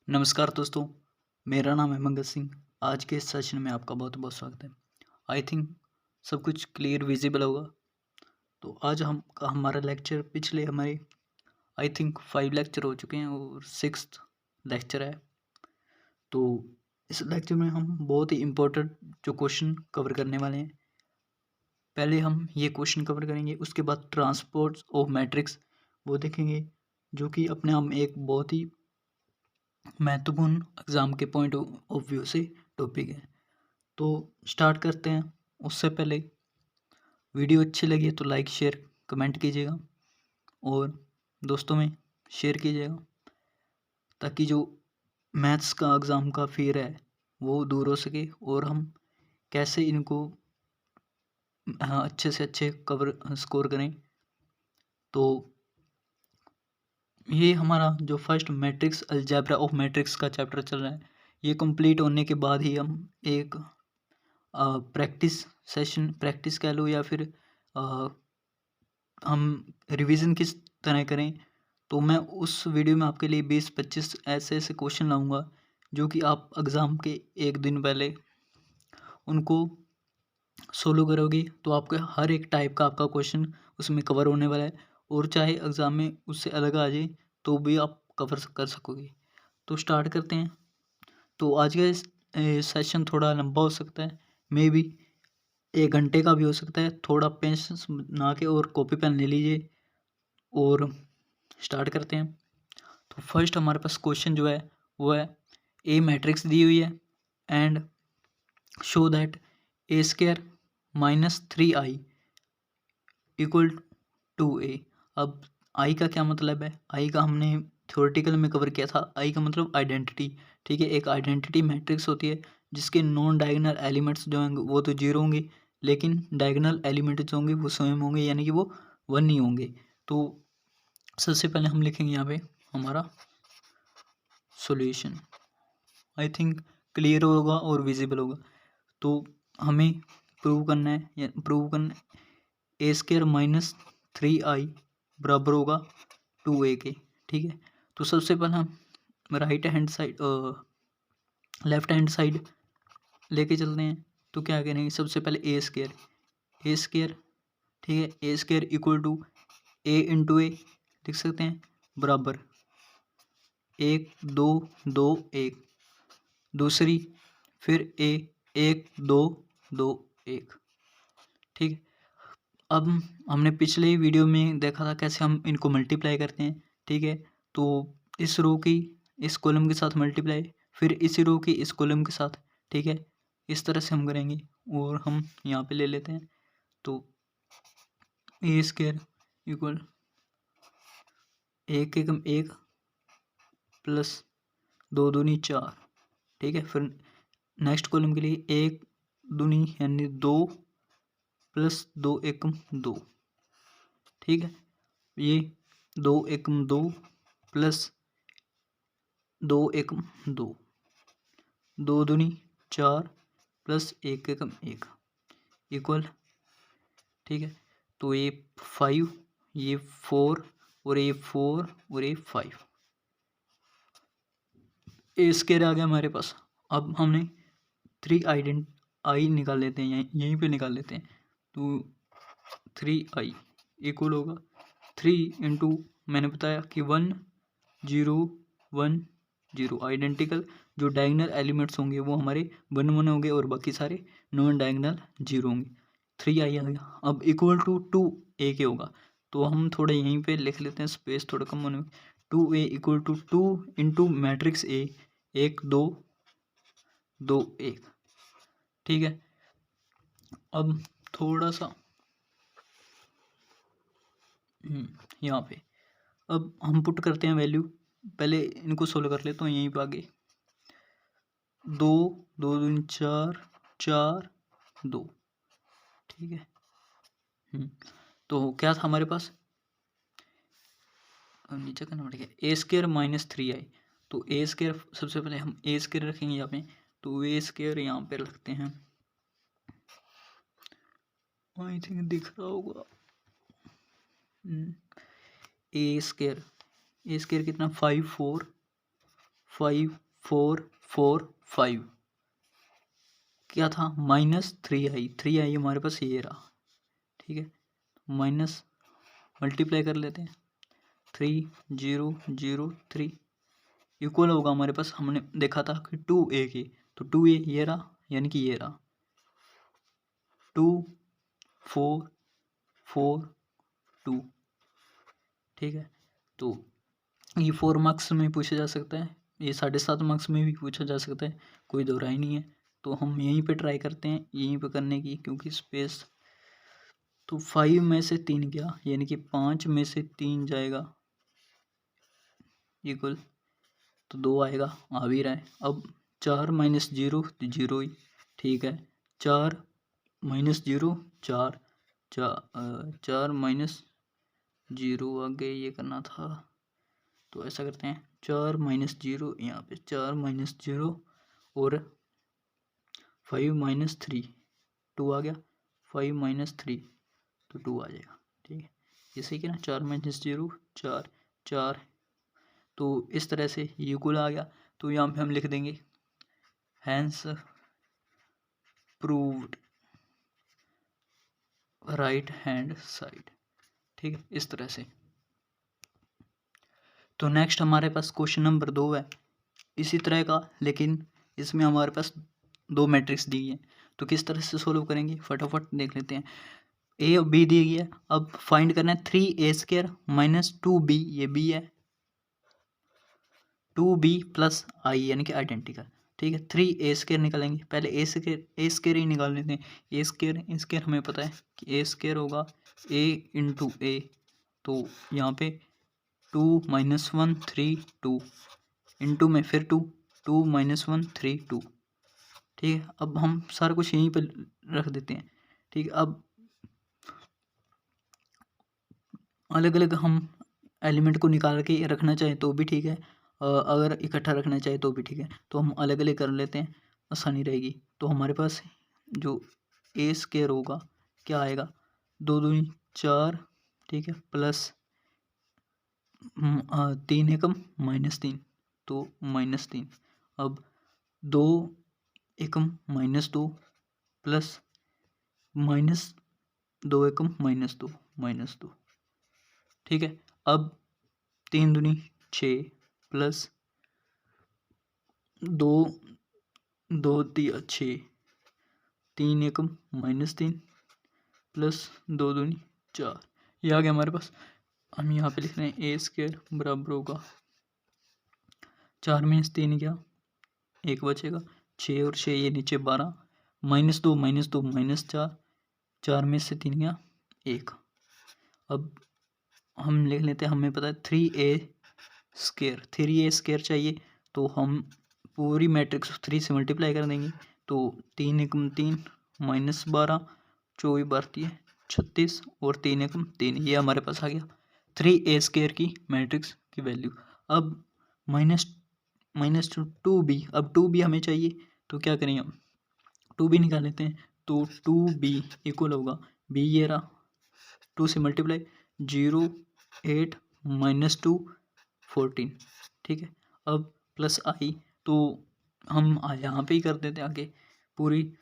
नमस्कार दोस्तों, मेरा नाम है मंगत सिंह। आज के इस सेशन में आपका बहुत-बहुत स्वागत है। आई थिंक सब कुछ क्लियर विज़िबल होगा। तो आज हम हमारा लेक्चर पिछले हमारे आई थिंक 5 लेक्चर हो चुके हैं और 6th लेक्चर है। तो इस लेक्चर में हम बहुत ही इम्पोर्टेंट जो क्वेश्चन कवर करने वाले हैं। पहले हम ये क्वेश्चन कवर करेंगे, उसके बाद ट्रांसपोर्ट्स ऑफ मैट्रिक्स वो देखेंगे, जो कि अपने आप में एक बहुत ही महत्वपूर्ण एग्ज़ाम के पॉइंट ऑफ व्यू से टॉपिक है। तो स्टार्ट करते हैं। उससे पहले वीडियो अच्छी लगी तो लाइक शेयर कमेंट कीजिएगा और दोस्तों में शेयर कीजिएगा, ताकि जो मैथ्स का एग्ज़ाम का फियर है वो दूर हो सके और हम कैसे इनको अच्छे से अच्छे कवर स्कोर करें। तो ये हमारा जो first matrix algebra of matrix का चैप्टर चल रहा है, ये कंप्लीट होने के बाद ही हम एक प्रैक्टिस सेशन प्रैक्टिस कह लो या फिर हम रिवीजन किस तरह करें। तो मैं उस वीडियो में आपके लिए 20-25 ऐसे क्वेश्चन लाऊंगा, जो कि आप एग्ज़ाम के एक दिन पहले उनको सोल्व करोगे तो आपके हर एक टाइप का आपका क्वेश्चन उसमें कवर होने वाला है, और चाहे एग्ज़ाम में उससे अलग आ जाए तो भी आप कवर कर सकोगे। तो स्टार्ट करते हैं। तो आज का सेशन थोड़ा लंबा हो सकता है, मे बी 1 घंटे का भी हो सकता है। थोड़ा पेशेंस बना के और कॉपी पेन ले लीजिए और स्टार्ट करते हैं। तो फर्स्ट हमारे पास क्वेश्चन जो है वो है, ए मैट्रिक्स दी हुई है and show that A square minus 3i equal to A. अब आई का क्या मतलब है? आई का हमने थ्योरेटिकल में कवर किया था। आई का मतलब आइडेंटिटी, ठीक है। एक आइडेंटिटी मैट्रिक्स होती है जिसके नॉन डायगोनल एलिमेंट्स जो होंगे वो तो जीरो होंगे, लेकिन डायगोनल एलिमेंट जो होंगे वो स्वयं होंगे, यानी कि वो 1 नहीं होंगे। तो सबसे पहले हम लिखेंगे यहाँ पे हमारा सॉल्यूशन। आई थिंक क्लियर होगा और विजिबल होगा। तो हमें प्रूव करना है ए स्क्वायर माइनस 3i बराबर होगा 2a के, ठीक है। तो सबसे पहले हम right hand side left hand side लेके चलते हैं। तो क्या करेंगे, सबसे पहले ए स्क्वायर, ठीक है। A square equal to A into A लिख सकते हैं, बराबर 1 2 2 1, दूसरी फिर ए 1 2 2 1, ठीक है। अब हमने पिछले वीडियो में देखा था कैसे हम इनको मल्टीप्लाई करते हैं, ठीक है। तो इस रो की इस कॉलम के साथ मल्टीप्लाई, फिर इसी रो की इस कॉलम के साथ, ठीक है। इस तरह से हम करेंगे और हम यहाँ पे ले लेते हैं। तो ए स्क्वायर इक्वल 1 एकम 1 प्लस 2 दूनी 4, ठीक है। फिर नेक्स्ट कॉलम के लिए 1 दूनी यानी 2 प्लस 2 एकम 2, ठीक है। ये 2 एकम 2 प्लस 2 एकम 2, 2 दूनी 4 प्लस 1 एकम 1 इक्वल, ठीक है। तो ये 5, ये 4 और ये 4 और ये 5, ए स्क्वायर आ गया हमारे पास। अब हमने 3 आई निकाल लेते हैं, यहीं पे निकाल लेते हैं। तो 3i इक्वल होगा 3 इंटू मैंने बताया कि 1 0 1 0, आइडेंटिकल जो डायगोनल एलिमेंट्स होंगे वो हमारे 1 1 होंगे और बाकी सारे नॉन डायगोनल 0 होंगे। 3i आ गया। अब इक्वल टू 2a के होगा, तो हम थोड़ा यहीं पे लिख लेते हैं, स्पेस थोड़ा कम होने में। 2a equal to 2 into matrix A 1 2 2 1, ठीक है। अब थोड़ा सा यहाँ पे अब हम पुट करते हैं वैल्यू। पहले इनको सोल्व कर लेते हैं यहीं पे आगे। 2 2 दूनी 4 4 2, ठीक है। तो क्या था हमारे पास, नीचे करना पड़ेगा ए स्क्वायर माइनस 3i। तो ए स्क्वायर सबसे पहले हम ए स्क्वायर रखेंगे यहाँ पे, तो ए स्क्वायर यहाँ पे रखते हैं। आई थिंक दिख रहा होगा। ए स्क्वायर कितना 5 4 5445 क्या था, -3i हमारे पास ये रहा। ठीक है, माइनस मल्टीप्लाई कर लेते हैं, 3003 इक्वल होगा हमारे पास, हमने देखा था कि 2a की, तो 2a ये रहा, यानी कि ये रहा 2442। ठीक है, तो ये 4 मार्क्स में पूछा जा सकता है, ये 7.5 मार्क्स में भी पूछा जा सकता है, कोई दो राय नहीं है। तो हम यहीं पे ट्राई करते हैं, यहीं पे करने की, क्योंकि स्पेस तो 5 में से 3 गया, यानी कि 5 में से 3 जाएगा इक्वल, तो 2 आएगा, आ भी रहा है। अब 4 माइनस 0 तो 0 ही, ठीक है, 4 माइनस 0 4, 4 माइनस 0 आगे ये करना था, तो ऐसा करते हैं 4 माइनस 0, यहाँ पे 4 माइनस 0 और 5 माइनस 3 2 आ गया, 5 माइनस 3 तो 2 आ जाएगा। ठीक है, जैसे कि ना 4 माइनस 0 4 4, तो इस तरह से ये कुल आ गया। तो यहाँ पे हम लिख देंगे hence proved right hand side. ठीक है, इस तरह से। तो नेक्स्ट हमारे पास क्वेश्चन नंबर 2 है इसी तरह का, लेकिन इसमें हमारे पास 2 मैट्रिक्स दी है। तो किस तरह से सोल्व करेंगे फटाफट देख लेते हैं। ए और बी दी गई है, अब फाइंड करना है 3a² माइनस 2b, ये b है, 2b प्लस i यानी कि आइडेंटिकल। ठीक है, 3a² निकालेंगे, पहले a² ही निकाल लेते हैं। a² हमें पता है कि a² होगा a इंटू ए, तो यहाँ पे 2 माइनस 1 3 2 इंटू में फिर 2 माइनस 1 3 2। ठीक है, अब हम सारा कुछ यहीं पर रख देते हैं। ठीक है, अब अलग अलग हम एलिमेंट को निकाल के रखना चाहें तो भी ठीक है, अगर इकट्ठा रखना चाहे तो भी ठीक है, तो हम अलग अलग कर लेते हैं, आसानी रहेगी। तो हमारे पास जो a² होगा क्या आएगा, 2 दूनी 4, ठीक है, प्लस 3 एकम -3, तो -3। अब 2 एकम -2 प्लस -2 एकम -2। ठीक है, अब 3 दूनी 6 प्लस 2 2 3 6, 3 एकम -3 प्लस 2 दूनी 4, ये आ गया हमारे पास। हम यहाँ पे लिख रहे हैं a² बराबर होगा 4 में 3 गया, 1 बचेगा, 6 और 6 ये नीचे 12, -2 -4, 4 में से 3 गया 1। अब हम लिख लेते हैं, हमें पता है 3a² चाहिए, तो हम पूरी मैट्रिक्स 3 से मल्टीप्लाई कर देंगे, तो 3 एकम 3 -12 24 12 36 और 3 एकम 3, ये हमारे पास आ गया 3a² की मैट्रिक्स की वैल्यू। अब -2b, अब 2b हमें चाहिए, तो क्या करेंगे हम 2b निकाल लेते हैं, तो 2b इक्वल होगा b ये रहा, 2 से मल्टीप्लाई 0 8 -2 14। ठीक है, अब प्लस i, तो हम यहाँ पे ही कर देते हैं आगे पूरी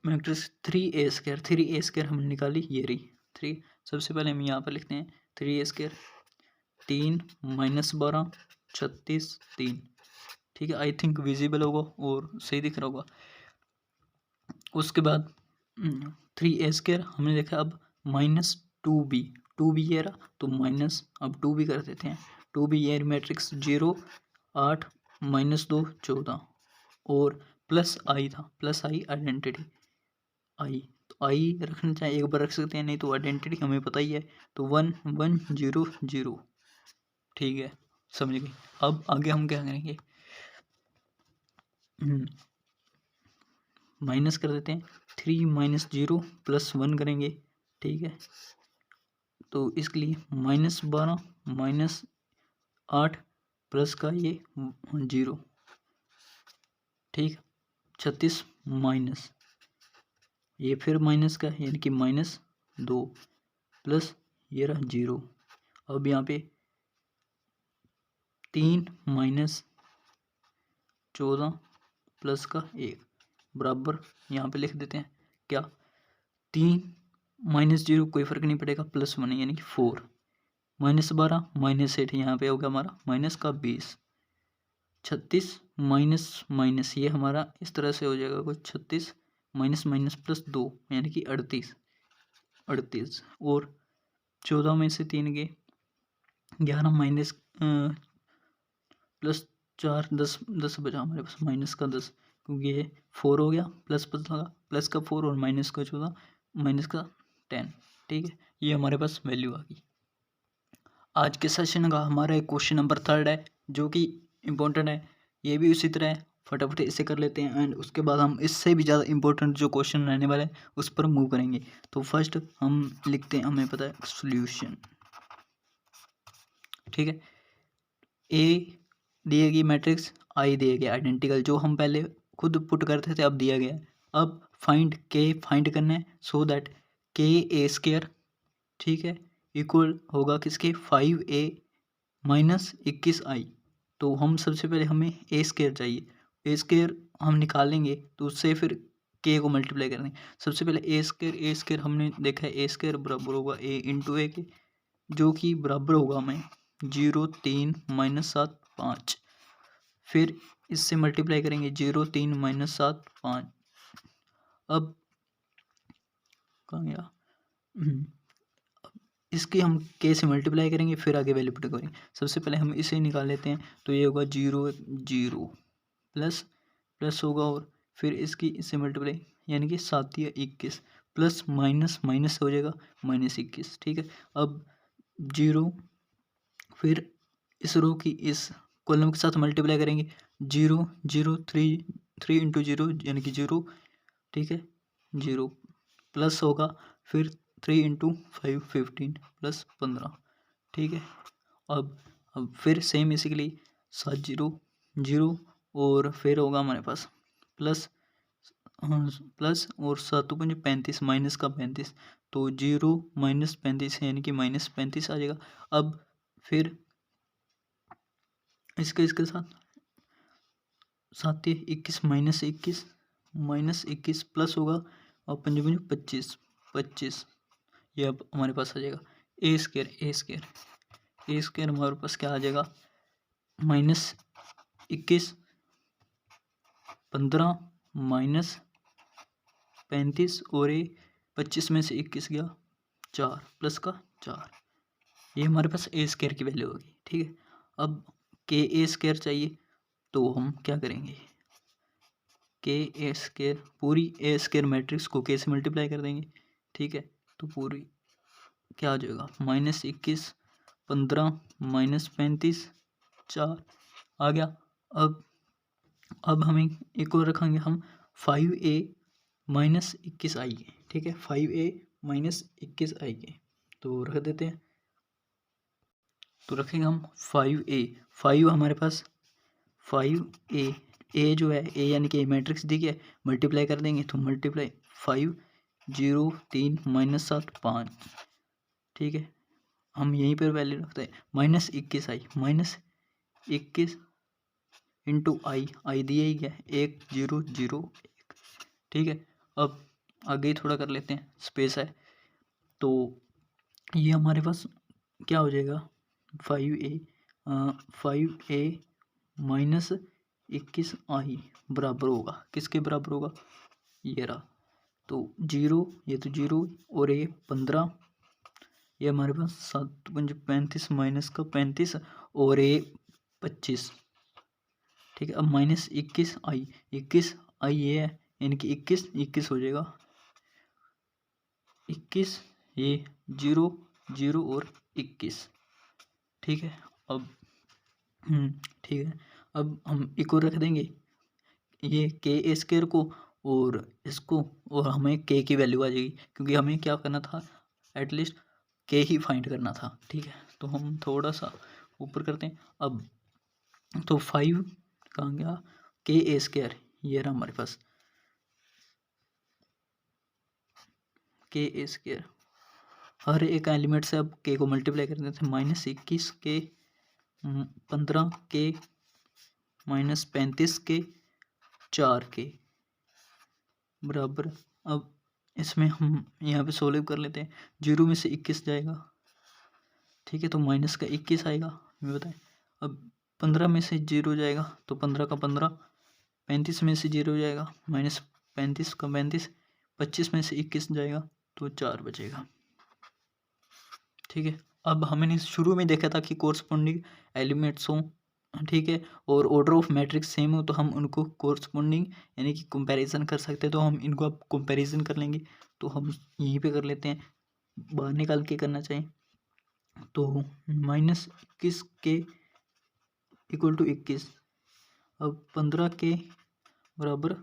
मैट्रिक्स 3a² हमने निकाली, ये रही 3। सबसे पहले हम यहाँ पर लिखते हैं 3a², 3 -12 36 3। ठीक है, आई थिंक विजिबल होगा और सही दिख रहा होगा। उसके बाद 3a² हमने देखा, अब -2b ये रहा, तो माइनस अब 2b कर देते हैं, 2b ये मैट्रिक्स 0 8 -2 14 और प्लस i था, प्लस i आइडेंटिटी i, तो i रखना चाहे एक बार रख सकते हैं, नहीं तो आइडेंटिटी हमें पता ही है, तो 1 1 0 0। ठीक है, समझ गए। अब आगे हम क्या करेंगे, माइनस कर देते हैं, 3 -0 प्लस 1 करेंगे। ठीक है, तो इसके लिए -12 -8 प्लस का ये 0, ठीक, 36 माइनस ये फिर माइनस का, यानी कि -2 प्लस ये रहा 0। अब यहाँ पे 3 - 14 प्लस का 1 बराबर, यहाँ पे लिख देते हैं क्या, 3 माइनस 0 कोई फ़र्क नहीं पड़ेगा, +1 यानी कि 4, -12 -8 यहाँ पे होगा हमारा माइनस का 20, 36 माइनस माइनस ये हमारा इस तरह से हो जाएगा कुछ, 36 माइनस माइनस +2 यानी कि 38 और 14 में से 3 गए 11 माइनस +4 10 बचा हमारे पास, माइनस का 10 क्योंकि ये 4 हो गया, प्लस लगा, प्लस का 4 और माइनस का 14 माइनस का 10। ठीक है, ये हमारे पास वैल्यू आ गई। आज के सेशन का हमारा एक क्वेश्चन नंबर 3 है जो कि इम्पोर्टेंट है, ये भी उसी तरह है, फटाफट इसे कर लेते हैं एंड उसके बाद हम इससे भी ज़्यादा इम्पोर्टेंट जो क्वेश्चन रहने वाला है उस पर मूव करेंगे। तो फर्स्ट हम लिखते हैं, हमें पता है सोल्यूशन। ठीक है, ए दिए गई मैट्रिक्स, आई दिए गए आइडेंटिकल, जो हम पहले खुद पुट करते थे अब दिया गया है। अब फाइंड करना है, सो दैट के ए स्केयर, ठीक है, इक्वल होगा किसके, 5a माइनस 21i। तो हम सबसे पहले हमें ए स्केयर चाहिए, ए स्केयर हम निकालेंगे तो उससे फिर के को मल्टीप्लाई करेंगे। सबसे पहले ए स्केयर हमने देखा है, ए स्केयर बराबर होगा ए इंटू ए के, जो कि बराबर होगा हमें 0 3 माइनस 7 5, फिर इससे मल्टीप्लाई करेंगे 0 3 माइनस 7 5। अब कहाँ गया, इसकी हम के से मल्टीप्लाई करेंगे फिर आगे वैल्यू पुट करेंगे। सबसे पहले हम इसे निकाल लेते हैं, तो ये होगा 0 0 प्लस प्लस होगा और फिर इसकी इससे मल्टीप्लाई यानी कि 7 या 21 प्लस माइनस माइनस हो जाएगा -21। ठीक है, अब 0 फिर इस रो की इस कॉलम के साथ मल्टीप्लाई करेंगे 0 0 3 इंटू 0 यानी कि 0। ठीक है, 0 प्लस होगा फिर 3 इंटू 5 15 प्लस 15। ठीक है, अब फिर सेम इसी के लिए 7 0 0 और फिर होगा हमारे पास प्लस प्लस और 7 5 35 माइनस का 35, तो 0 माइनस 35 यानी कि -35 आ जाएगा। अब फिर इसके साथ 7 21 -21 प्लस होगा और 5 5 25, ये अब हमारे पास आ जाएगा ए स्केयर हमारे पास क्या आ जाएगा, -21 15 माइनस 35 और ये 25 में से 21 गया 4 प्लस का 4, ये हमारे पास ए स्केयर की वैल्यू होगी। ठीक है, अब के ए स्केयर चाहिए तो हम क्या करेंगे, के ए स्केयर पूरी ए स्केयर मैट्रिक्स को के से मल्टीप्लाई कर देंगे। ठीक है, तो पूरी क्या आ जाएगा, -21 15 -35 4 आ गया। अब हमें एक और रखेंगे हम 5a माइनस 21i के। ठीक है, 5a माइनस 21i के तो रख देते हैं, तो रखेंगे हम 5a, 5 हमारे पास 5a, ए जो है ए यानी कि मैट्रिक्स दी है, मल्टीप्लाई कर देंगे तो मल्टीप्लाई 5 0 3 -7 5। ठीक है, हम यहीं पर वैल्यू रखते हैं -21 इंटू आई दिया ही गया 1 0 0 1। ठीक है, अब आगे थोड़ा कर लेते हैं, स्पेस है तो ये हमारे पास क्या हो जाएगा, 5a माइनस 21i बराबर होगा किसके बराबर होगा, ये रहा, तो 0 ये तो 0 और ये 15, ये हमारे पास 7 5 35 माइनस का 35 और ये 25। ठीक है, अब -21i ये है यानी कि 21 हो जाएगा, 21 ये 0 0 और 21। ठीक है, अब ठीक है, अब हम एक और रख देंगे ये के ए स्केयर को और इसको, और हमें के की वैल्यू आ जाएगी क्योंकि हमें क्या करना था, एटलीस्ट के ही फाइंड करना था। ठीक है, तो हम थोड़ा सा ऊपर करते हैं अब, तो 5 कहाँ गया, के ए स्केयर ये रहा हमारे पास, के ए स्केयर हर एक एलिमेंट से अब के को मल्टीप्लाई कर देते हैं, -21 के 15 के माइनस 35 के 4 के बराबर। अब इसमें हम यहाँ पे सोल्व कर लेते हैं। 0 में से 21 जाएगा, ठीक है, तो माइनस का 21 आएगा, हमें बताएं। अब 15 में से 0 जाएगा तो 15 का 15, 35 में से 0 जाएगा माइनस 35 का 35, 25 में से 21 जाएगा तो 4 बचेगा, ठीक है। अब हमने शुरू में देखा था कि कोरस्पोंडिंग एलिमेंट्स हों, ठीक है, और ऑर्डर ऑफ मैट्रिक्स सेम हो तो हम उनको कोरस्पोंडिंग यानी कि कंपैरिजन कर सकते हैं। तो हम इनको अब कंपैरिजन कर लेंगे, तो हम यहीं पे कर लेते हैं, बाहर निकाल के करना चाहिए। तो माइनस 21 के इक्वल टू 21, अब 15 के बराबर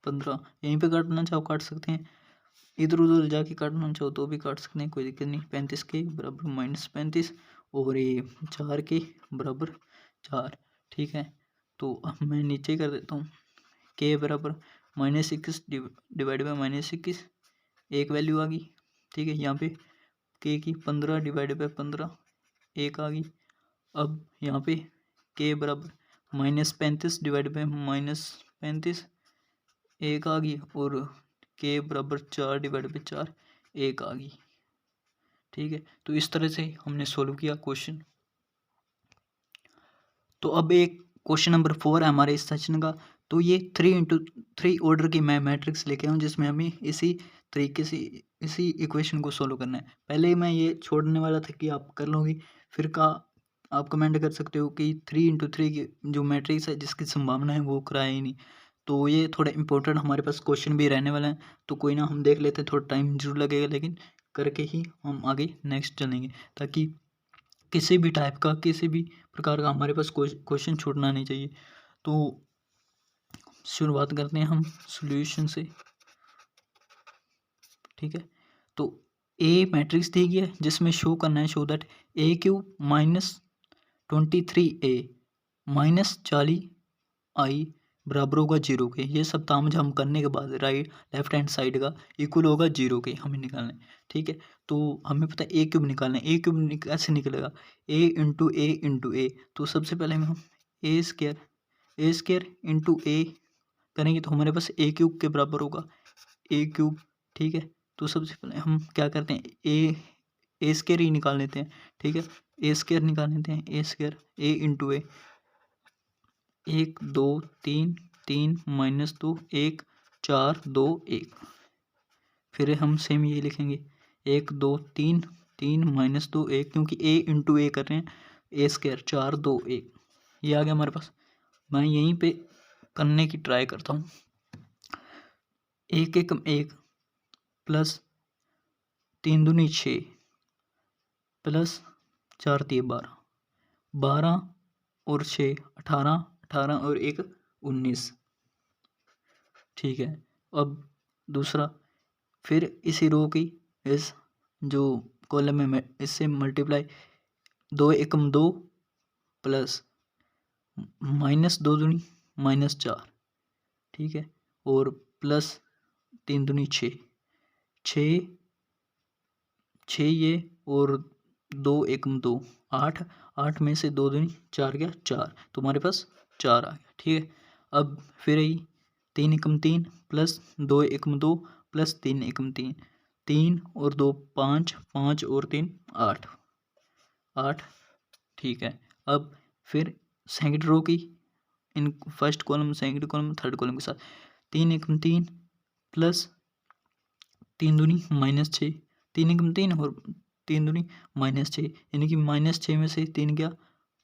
15, यहीं पे काटना चाहो काट सकते हैं, इधर उधर जाके काटना चाहो तो भी काट सकते हैं, कोई दिक्कत नहीं। 35 के बराबर माइनस 35 और ये 4 के बराबर 4, ठीक है। तो अब मैं नीचे कर देता हूँ, के बराबर माइनस 21 डिवाइड बाई माइनस 21, एक वैल्यू आ गई, ठीक है। यहाँ पे के की 15 डिवाइड बाई 15 एक आ गई। अब यहाँ पे के बराबर माइनस 35 डिवाइड बाई माइनस 35 एक आ गई, और के बराबर 4 डिवाइड बाई 4 एक आ गई, ठीक है। तो इस तरह से हमने सोल्व किया क्वेश्चन। तो अब एक क्वेश्चन नंबर 4 है हमारे इस सेशन का। तो ये 3x3 ऑर्डर की मैं मैट्रिक्स लेके आऊँ जिसमें हमें इसी तरीके से इसी इक्वेशन को सोल्व करना है। पहले ही मैं ये छोड़ने वाला था कि आप कर लोगे, फिर आप कमेंट कर सकते हो कि 3x3 की जो मैट्रिक्स है जिसकी संभावना है वो कराया ही नहीं। तो ये थोड़ा इंपॉर्टेंट हमारे पास क्वेश्चन भी रहने वाला है, तो कोई ना, हम देख लेते हैं, थोड़ा टाइम जरूर लगेगा लेकिन करके ही हम आगे नेक्स्ट चलेंगे, ताकि किसी भी टाइप का किसी भी प्रकार का हमारे पास क्वेश्चन छूटना नहीं चाहिए। तो शुरुआत करते हैं हम सॉल्यूशन से, ठीक है। तो ए मैट्रिक्स दी गई है जिसमें शो करना है, show that A cube minus 23a minus 40i बराबर होगा 0 के। ये सब तामझाम हम करने के बाद राइट लेफ्ट हैंड साइड का इक्वल होगा 0 के, हमें निकालना है, ठीक है। तो हमें पता है ए क्यूब निकालना है, ए क्यूब कैसे निकलेगा, ए इंटू ए। तो सबसे पहले हम ए स्केयर इंटू ए करेंगे तो हमारे पास ए क्यूब के बराबर होगा ए क्यूब, ठीक है। तो सबसे पहले हम क्या करते हैं, ए स्केयर ही निकाल लेते हैं, ठीक है। ए स्केयर निकाल लेते हैं, ए स्केयर ए इंटू ए, 1 2 3 3 माइनस 2 1 4 2 1। फिर हम सेम ये लिखेंगे 1 2 3 3 माइनस 2 1, क्योंकि ए इंटू ए कर रहे हैं, ए स्केयर 4 2 1, ये आ गया हमारे पास। मैं यहीं पे करने की ट्राई करता हूँ, 1 एकम 1 प्लस 3 दूनी 6 प्लस 4 3 12, 12 और 6 18, 18 और 1 19, ठीक है। अब दूसरा, फिर इसी रो की इस जो कॉलम में इससे मल्टीप्लाई 2 एकम 2 प्लस माइनस 2 दूनी माइनस 4, ठीक है, और प्लस 3 दूनी 6 6 6 ये और 2 एकम 2 8, 8 में से 2 दूनी 4 गया 4, तो हमारे पास 4 आ गया, ठीक है। अब फिर यही 3 एकम 3 प्लस 2 एकम 2 प्लस 3 एकम 3, 3 और 2 5, 5 और 3 8 8, ठीक है। अब फिर सेकंड रो की in first column second column third column के साथ 3 एकम 3 प्लस 3 दूनी माइनस 6, 3 एकम 3 और 3 दूनी माइनस 6, यानी कि माइनस 6 में से 3 गया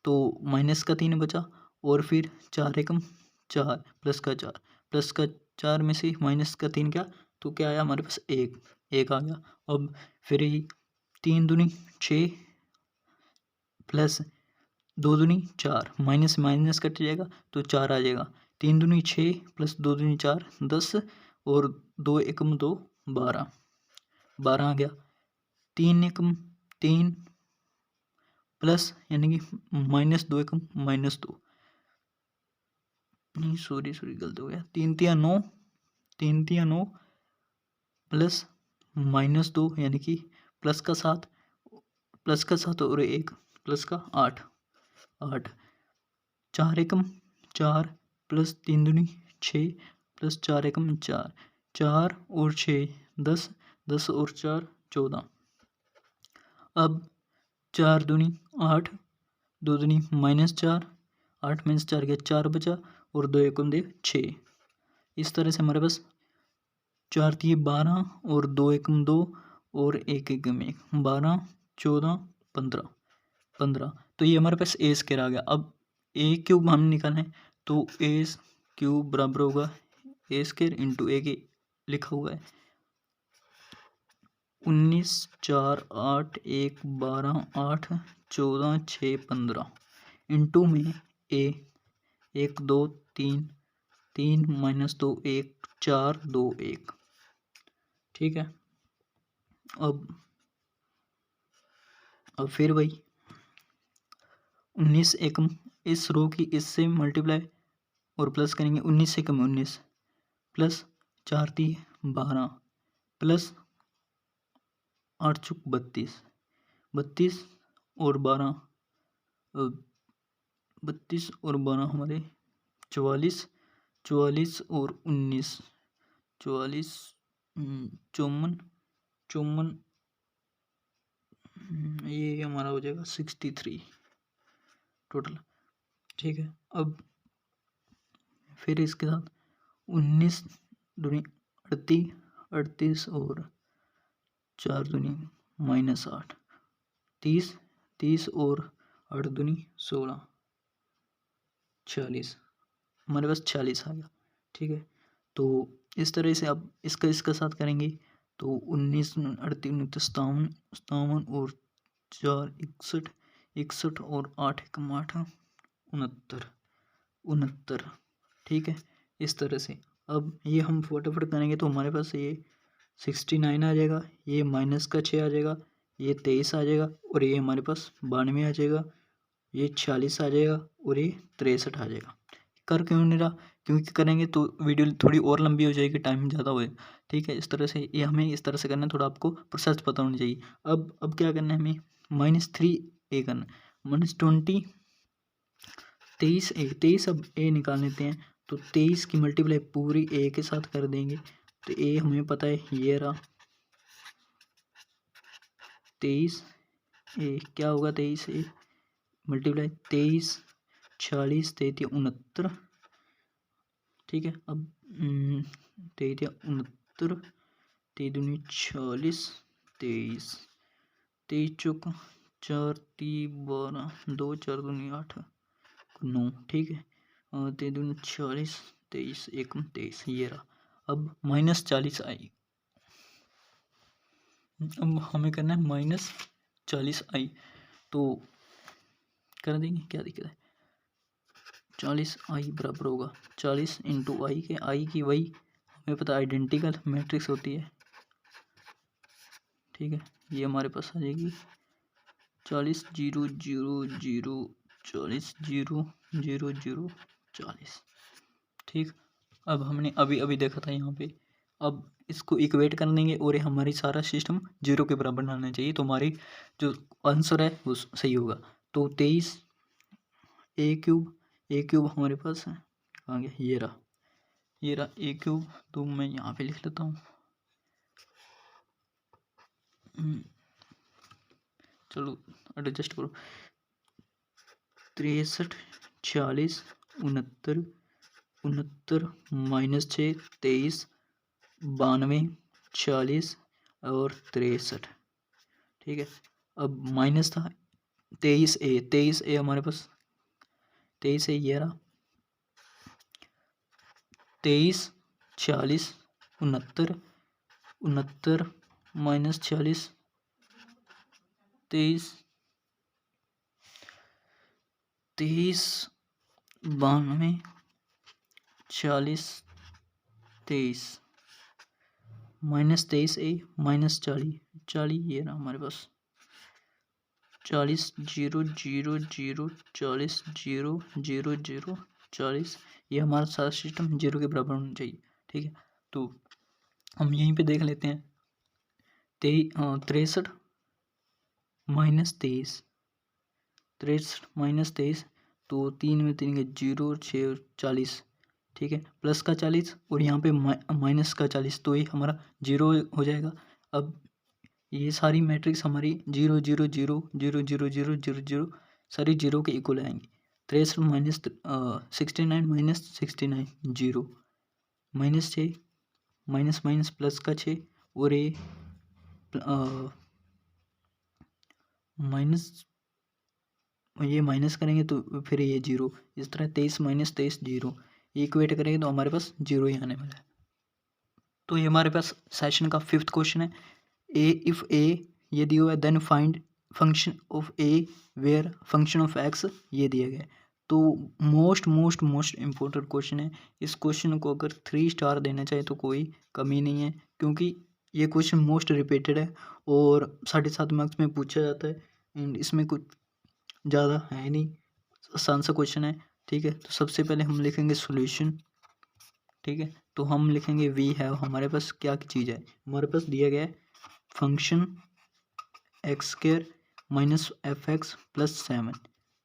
तो माइनस का 3 बचा, और फिर 4 एकम 4 प्लस का 4 में से माइनस का 3 गया तो क्या आया हमारे पास 1 आ गया। अब फिर यही 3 दूनी 6 प्लस 2 दूनी 4, माइनस माइनस कट जाएगा तो 4 आ जाएगा, 3 दूनी 6 प्लस 2 दूनी 4 10 और 2 एकम 2 12 आ गया, 3 एकम 3 प्लस यानी कि माइनस 2 एकम माइनस 2, नहीं सॉरी गलत हो गया, 3 तिया 9 3 तिया 9 प्लस माइनस 2 यानी कि प्लस का 7 और 1 प्लस का 8 4 एकम 4 प्लस 3 दूनी 6 प्लस 4 एकम 4, 4 और 6 10, 10 और 4 14। अब 4 दूनी 8, 2 दूनी -4, 8 - 4 गया 4 बचा और 2 एकम दे 6। इस तरह से हमारे पास 4 दिए 12 और 2 एकम 2 और 1 एकम 1, 12 14 15 15। तो ये हमारे पास ए स्क्वायर आ गया। अब ए क्यूब हम निकालें तो ए क्यूब बराबर होगा ए स्क्वायर इंटू ए के लिखा हुआ है 19 4 8 1 12 8 14 6 15 इंटू में ए 1 2 3 3 -2 1 4 2 1। ठीक है। अब फिर वही 19 एकम इस रो की इससे मल्टीप्लाई और प्लस करेंगे 19 एकम 19 प्लस 4 × 12 प्लस 8 × 32, 32 और 12 32 और 12 हमारे 44, 44 और 19 44 54 54 ये हमारा हो जाएगा 63 टोटल। ठीक है। अब फिर इसके साथ 19 दूनी 38, 38 और 4 दूनी -8, 30, 30 और 8 दूनी 16, 46 हमारे पास 46 आ गया। ठीक है। तो इस तरह से अब इसका साथ करेंगे तो 19 38 57 57 और 4 61 61 और 8 एकम 8 69 69। ठीक है। इस तरह से अब ये हम फटाफट करेंगे तो हमारे पास ये 69 आ जाएगा, ये माइनस का 6 आ जाएगा, ये 23 आ जाएगा और ये हमारे पास 92 आ जाएगा, ये 46 आ जाएगा और ये 63 आ जाएगा। कर क्यों नहीं रहा? क्योंकि करेंगे तो वीडियो थोड़ी और लंबी हो जाएगी, टाइम ज़्यादा होए। ठीक है। इस तरह से ये हमें इस तरह से करना है, थोड़ा आपको प्रोसेस पता होनी चाहिए। अब क्या करना है हमें -3a करना है -20 23 a 23 अब a निकाल लेते हैं तो 23 की मल्टीप्लाई पूरी a के साथ कर देंगे तो a हमें पता है ये रहा 23 a क्या होगा 23 a मल्टीप्लाई 23 46 33 69। ठीक है। अब 33 69 23 दूनी 46 23 23 चौक 4 3 12 2 4 दूनी 8 9। ठीक है। 23 दूनी 46 23 1 23 ये रहा। अब -40 आई, अब हमें करना है -40 आई तो कर देंगे, क्या दिक्कत है। 40 आई बराबर होगा 40 इंटू आई के, आई की वही हमें पता आइडेंटिकल मैट्रिक्स होती है। ठीक है। ये हमारे पास आ जाएगी 40 0 0 0 40 0 0 0 40। ठीक। अब हमने अभी देखा था यहाँ पे, अब इसको इक्वेट कर देंगे और ये हमारी सारा सिस्टम 0 के बराबर आना चाहिए तो हमारी जो आंसर है वो सही होगा। तो 23 a क्यूब हमारे पास है, आ गया ये रहा a क्यूब। तो मैं यहाँ पे लिख लेता हूँ, चलो एडजस्ट करो 63 46 69 69 -6 23 92 40 और 63। ठीक है। अब माइनस था 23 ए हमारे पास 23 ए ये रहा 23 46 69 69 -40 23 23 92 40 23 -23 ए -40 40 ये रहा हमारे पास 40 0 0 0 40 0 0 0 40। ये हमारा सारा सिस्टम 0 के बराबर होना चाहिए। ठीक है। तो हम यहीं पे देख लेते हैं 63 -23 63 -23 तो 3 में 3 के 0 और 6 और 40, ठीक है, प्लस का 40 और यहाँ पे माइनस का 40, तो ये हमारा 0 हो जाएगा। अब ये सारी मैट्रिक्स हमारी 0 0 0 0 0 0 0 0 सारी 0 के इक्वल आएंगी। 63 minus 69 minus 69 0, minus 6 minus minus plus का 6 और ये माइनस, ये माइनस करेंगे तो फिर ये 0, इस तरह 23 माइनस 23 0, इक्वेट करेंगे तो हमारे पास 0 ही आने वाला है। तो ये हमारे पास सेशन का 5th क्वेश्चन है। ए इफ ए ये दिया हुआ है, then find function of A where function of X ये दिया गया है। तो मोस्ट इम्पोर्टेंट क्वेश्चन है। इस क्वेश्चन को अगर 3 स्टार देना चाहे तो कोई कमी नहीं है, क्योंकि ये क्वेश्चन मोस्ट रिपीटेड है और 7.5 मार्क्स में पूछा जाता है एंड इसमें कुछ ज़्यादा है नहीं, आसान सा क्वेश्चन है, ठीक है। तो सबसे पहले हम लिखेंगे सॉल्यूशन, ठीक है। तो हम लिखेंगे वी हैव, हमारे पास क्या चीज़ है, हमारे पास दिया गया है function x square minus F x plus 7,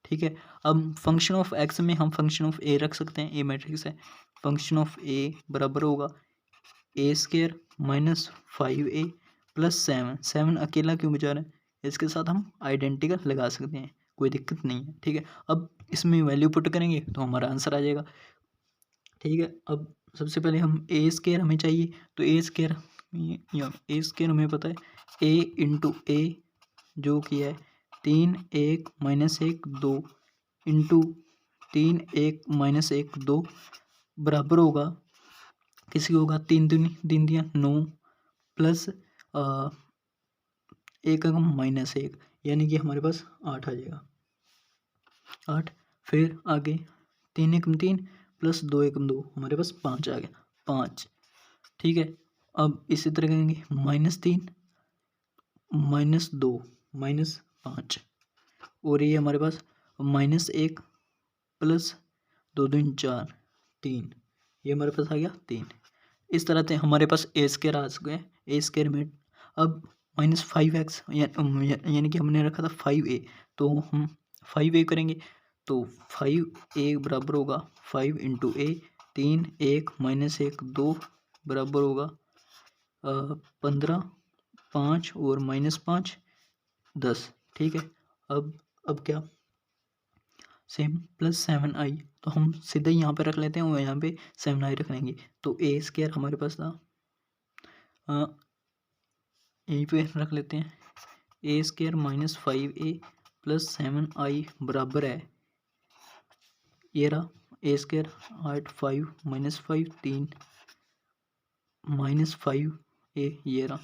ठीक है। अब फंक्शन ऑफ एक्स में हम फंक्शन ऑफ ए रख सकते हैं, ए मैट्रिक्स है, फंक्शन ऑफ ए बराबर होगा ए स्क्वायर माइनस 5a प्लस 7 अकेला क्यों बचा रहे हैं, इसके साथ हम आइडेंटिकल लगा सकते हैं, कोई दिक्कत नहीं है, ठीक है। अब इसमें वैल्यू पुट करेंगे तो हमारा आंसर आ जाएगा, ठीक है। अब सबसे पहले हम ए स्क्वायर हमें चाहिए, तो ए स्क्वायर हमें पता है ए इंटू ए जो कि है 3 1 माइनस 1 2 इंटू 3 1 माइनस 1 2 बराबर होगा, किसी होगा 3 दिया 9 प्लस 1 माइनस 1, यानी कि हमारे पास 8 आ जाएगा, 8। फिर आगे 3 1 3 प्लस 2 1 2, हमारे पास 5 आ गया, 5, ठीक है। अब इसी तरह करेंगे -3 -2 -5 और ये हमारे पास -1 प्लस 2 2 4 3, ये हमारे पास आ गया 3। इस तरह से हमारे पास ए स्क्वायर आ चुका है, ए स्क्वायर में अब -5x यानी कि हमने रखा था 5a, तो हम 5a करेंगे तो 5a बराबर होगा 5 इंटू ए 3 1 माइनस 1 2 बराबर होगा 15 5 और -5 10, ठीक है। अब क्या सेम प्लस 7i, तो हम सीधे यहाँ पे रख लेते हैं और यहाँ पे 7i रख लेंगे, तो ए स्क्वायर हमारे पास था, यहीं पे रख लेते हैं, ए square minus 5a plus 7i बराबर है, ये रहा ए स्क्वायर 8 5 -5 3 -5a, ये रहा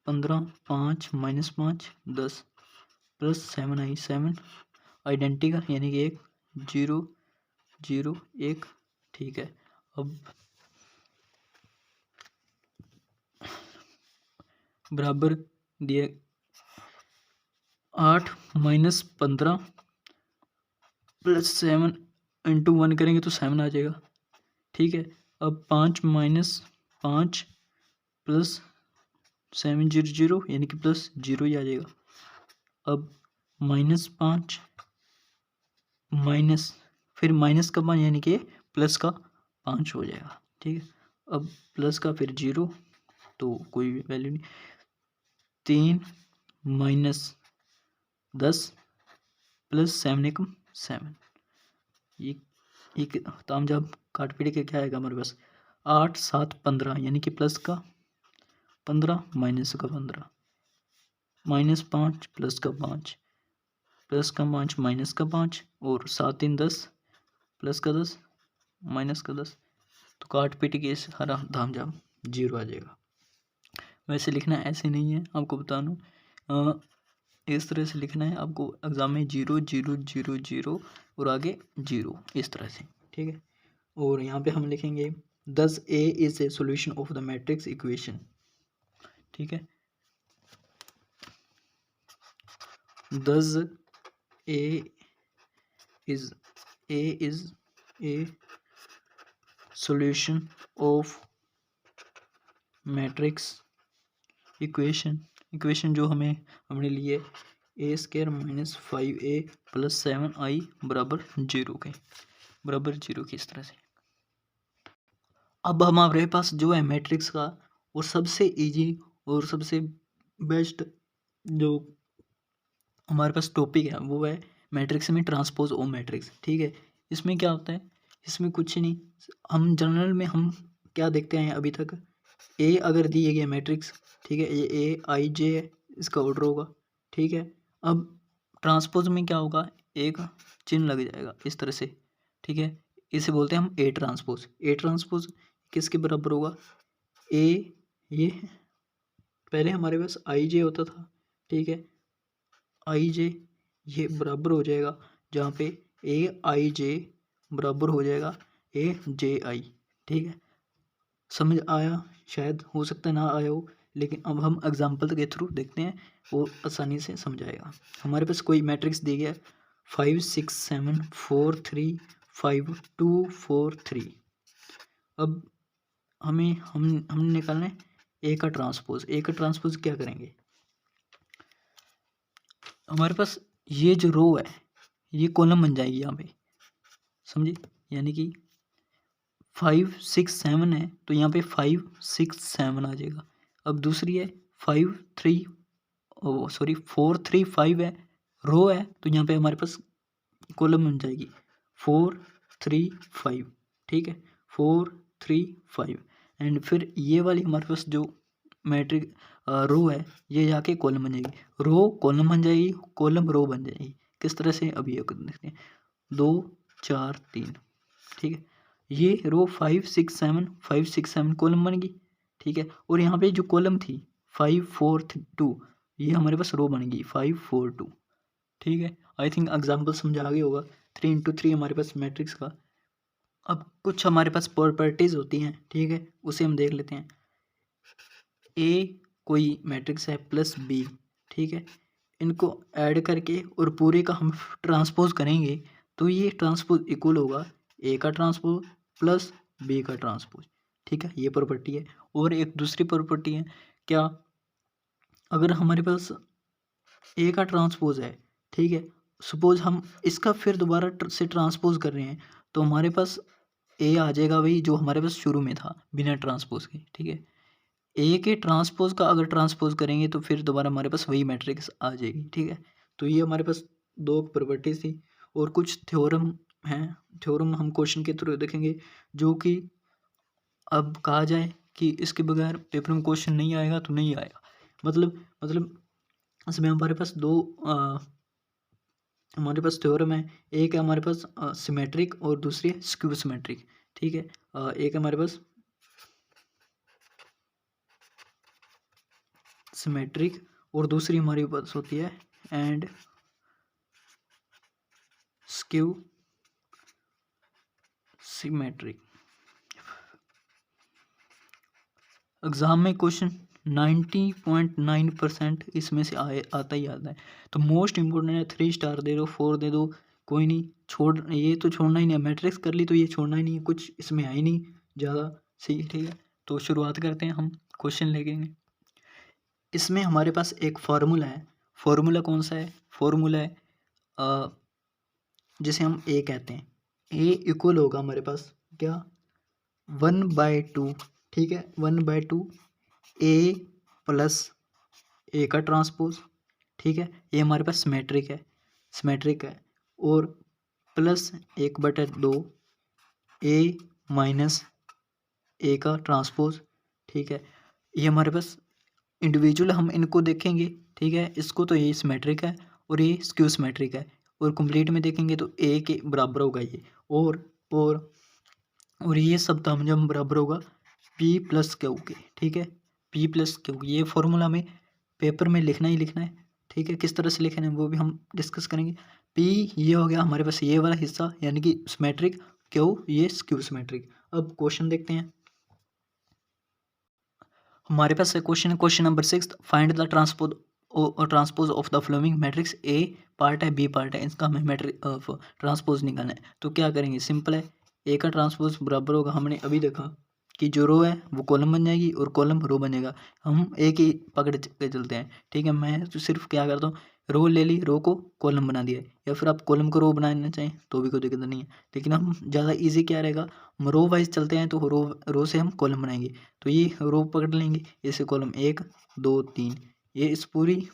15 5 -5 10 प्लस 7i 7 आइडेंटिकल यानी कि 1 0 0 1, ठीक है। अब बराबर दिए 8 -15 प्लस 7 इंटू 1 करेंगे तो 7 आ जाएगा, ठीक है। अब 5 -5 प्लस 7 0 0 यानी कि प्लस 0 ही आ जाएगा। अब -5 माइनस फिर माइनस का 5 यानी कि प्लस का 5 हो जाएगा, ठीक है। अब प्लस का फिर 0 तो कोई वैल्यू नहीं, 3 -10 प्लस 7 1 7, ये तामझाम काट पीट के क्या आएगा हमारे पास 8 7 15 यानी कि प्लस का 15 माइनस का 15 -5 प्लस का 5 प्लस का 5 माइनस का 5 और 7 3 10 प्लस का 10 माइनस का 10, तो काट पीट के सारा धामझाम 0 आ जाएगा। वैसे लिखना ऐसे नहीं है, आपको बता दूँ, इस तरह से लिखना है आपको एग्जाम में 0 0 0 0 और आगे 0 इस तरह से, ठीक है। और यहाँ पे हम लिखेंगे thus A is a solution of the matrix equation, ठीक है। thus A is a solution of matrix equation जो हमने लिए ए square minus 5a plus 7i बराबर 0 के इस तरह से। अब हमारे पास जो है मैट्रिक्स का वो सबसे इजी और सबसे बेस्ट जो हमारे पास टॉपिक है वो है मैट्रिक्स में ट्रांसपोज ओ मैट्रिक्स। ठीक है, इसमें क्या होता है, इसमें कुछ नहीं, हम जनरल में हम क्या देखते हैं अभी तक, ए अगर दिए गए मैट्रिक्स, ठीक है, ये ए आई जे है, इसका ऑर्डर होगा। ठीक है, अब ट्रांसपोज में क्या होगा, एक चिन्ह लग जाएगा इस तरह से। ठीक है, इसे बोलते हैं हम ए ट्रांसपोज। ए ट्रांसपोज किसके बराबर होगा, ए ये पहले हमारे पास आई जे होता था। ठीक है, आई जे ये बराबर हो जाएगा जहाँ पे ए आई जे बराबर हो जाएगा ए जे आई। ठीक है, समझ आया, शायद हो सकता है ना आया हो, लेकिन अब हम एग्जाम्पल के थ्रू देखते हैं, वो आसानी से समझ आएगा। हमारे पास कोई मैट्रिक्स दी गया 5 6 7 4 3 5 2 4 3। अब हमें हम निकालना है ए का ट्रांसपोज। ए का ट्रांसपोज क्या करेंगे, हमारे पास ये जो रो है ये कॉलम बन जाएगी यहाँ पे, समझिए, यानी कि 5 6 7 है तो यहाँ पे 5 6 7 आ जाएगा। अब दूसरी है 5 3 4 3 5 है, रो है, तो यहाँ पे हमारे पास कॉलम बन जाएगी 4 3 5। ठीक है, 4 3 5 एंड फिर ये वाली हमारे पास जो मैट्रिक रो है ये जाके कॉलम बन जाएगी, रो कॉलम बन जाएगी, कॉलम रो बन जाएगी। किस तरह से, अभी ये देखते हैं, 2 4 3। ठीक है, ये रो 5 6 7 कॉलम बन गई। ठीक है, और यहाँ पे जो कॉलम थी 5 4 2, ये हमारे पास रो बन गई 5 4 2। ठीक है, आई थिंक एग्जाम्पल समझ आ गया होगा। 3 × 3 हमारे पास मैट्रिक्स का। अब कुछ हमारे पास प्रॉपर्टीज होती हैं, ठीक है, उसे हम देख लेते हैं। ए कोई मैट्रिक्स है प्लस बी, ठीक है, इनको ऐड करके और पूरे का हम ट्रांसपोज करेंगे तो ये ट्रांसपोज इक्वल होगा ए का ट्रांसपोज प्लस बी का ट्रांसपोज। ठीक है, ये प्रॉपर्टी है। और एक दूसरी प्रॉपर्टी है क्या, अगर हमारे पास ए का ट्रांसपोज है, ठीक है, सपोज हम इसका फिर दोबारा से ट्रांसपोज कर रहे हैं तो हमारे पास ए आ जाएगा वही जो हमारे पास शुरू में था बिना ट्रांसपोज के। ठीक है, ए के ट्रांसपोज का अगर ट्रांसपोज करेंगे तो फिर दोबारा हमारे पास वही मैट्रिक्स आ जाएगी। ठीक है, तो ये हमारे पास दो प्रॉपर्टीज थी और कुछ थ्योरम हैं। थ्योरम हम क्वेश्चन के थ्रू देखेंगे, जो कि अब कहा जाए कि इसके बगैर पेपर में क्वेश्चन नहीं आएगा तो नहीं आएगा। मतलब इसमें हमारे पास दो हमारे पास थ्योरम है, एक है हमारे पास सिमेट्रिक और दूसरी है स्क्यू सिमेट्रिक। ठीक है, एक हमारे पास सिमेट्रिक और दूसरी हमारे पास होती है एंड स्क्यू सिमेट्रिक। एग्जाम में क्वेश्चन 90.9% इसमें से आता ही आता है। तो मोस्ट इम्पोर्टेंट है, 3 स्टार दे दो, 4 दे दो, कोई नहीं, ये तो छोड़ना ही नहीं है। मैट्रिक्स कर ली तो ये छोड़ना ही नहीं है, कुछ इसमें है ही नहीं ज़्यादा। सही, ठीक है, तो शुरुआत करते हैं हम क्वेश्चन लेके। इसमें हमारे पास एक फार्मूला है। फार्मूला कौन सा है, फार्मूला है जिसे हम ए कहते हैं। ए इक्वल होगा हमारे पास क्या, 1/2। ठीक है, 1/2 ए प्लस ए का ट्रांसपोज। ठीक है, ये हमारे पास सिमेट्रिक है और प्लस 1/2 ए माइनस ए का ट्रांसपोज। ठीक है, ये हमारे पास इंडिविजुअल हम इनको देखेंगे। ठीक है, इसको तो ये सिमेट्रिक है और ये स्क्यू सिमेट्रिक है, और कंप्लीट में देखेंगे तो ए के बराबर होगा ये, और ये सब दाम जब बराबर होगा पी प्लस क्यू के। ठीक है, पी प्लस क्यू, ये फॉर्मूला में पेपर में लिखना ही लिखना है। ठीक है, किस तरह से लिखना है वो भी हम डिस्कस करेंगे। पी ये हो गया हमारे पास ये वाला हिस्सा यानी कि सिमेट्रिक, क्यू ये स्क्यू सिमेट्रिक। अब क्वेश्चन देखते हैं। हमारे पास question number 6, find the transpose of the following matrix. A part है, बी पार्ट है, इसका हमें मैट्रिक ट्रांसपोज निकालना है। तो क्या करेंगे, सिंपल है, ए का ट्रांसपोज बराबर होगा, हमने अभी देखा कि जो रो है वो कॉलम बन जाएगी और कॉलम रो बनेगा। हम एक ही पकड़ के चलते हैं। ठीक है, मैं तो सिर्फ क्या करता हूँ, रो ले ली, रो को कॉलम बना दिया, या फिर आप कॉलम को रो बनाना चाहें तो भी कोई दिक्कत नहीं है, लेकिन हम ज़्यादा इजी क्या रहेगा, हम रो वाइज चलते हैं तो रो से हम कॉलम बनाएंगे। तो ये रो पकड़ लेंगे, इसे कॉलम 1 2 3, ये इस पूरी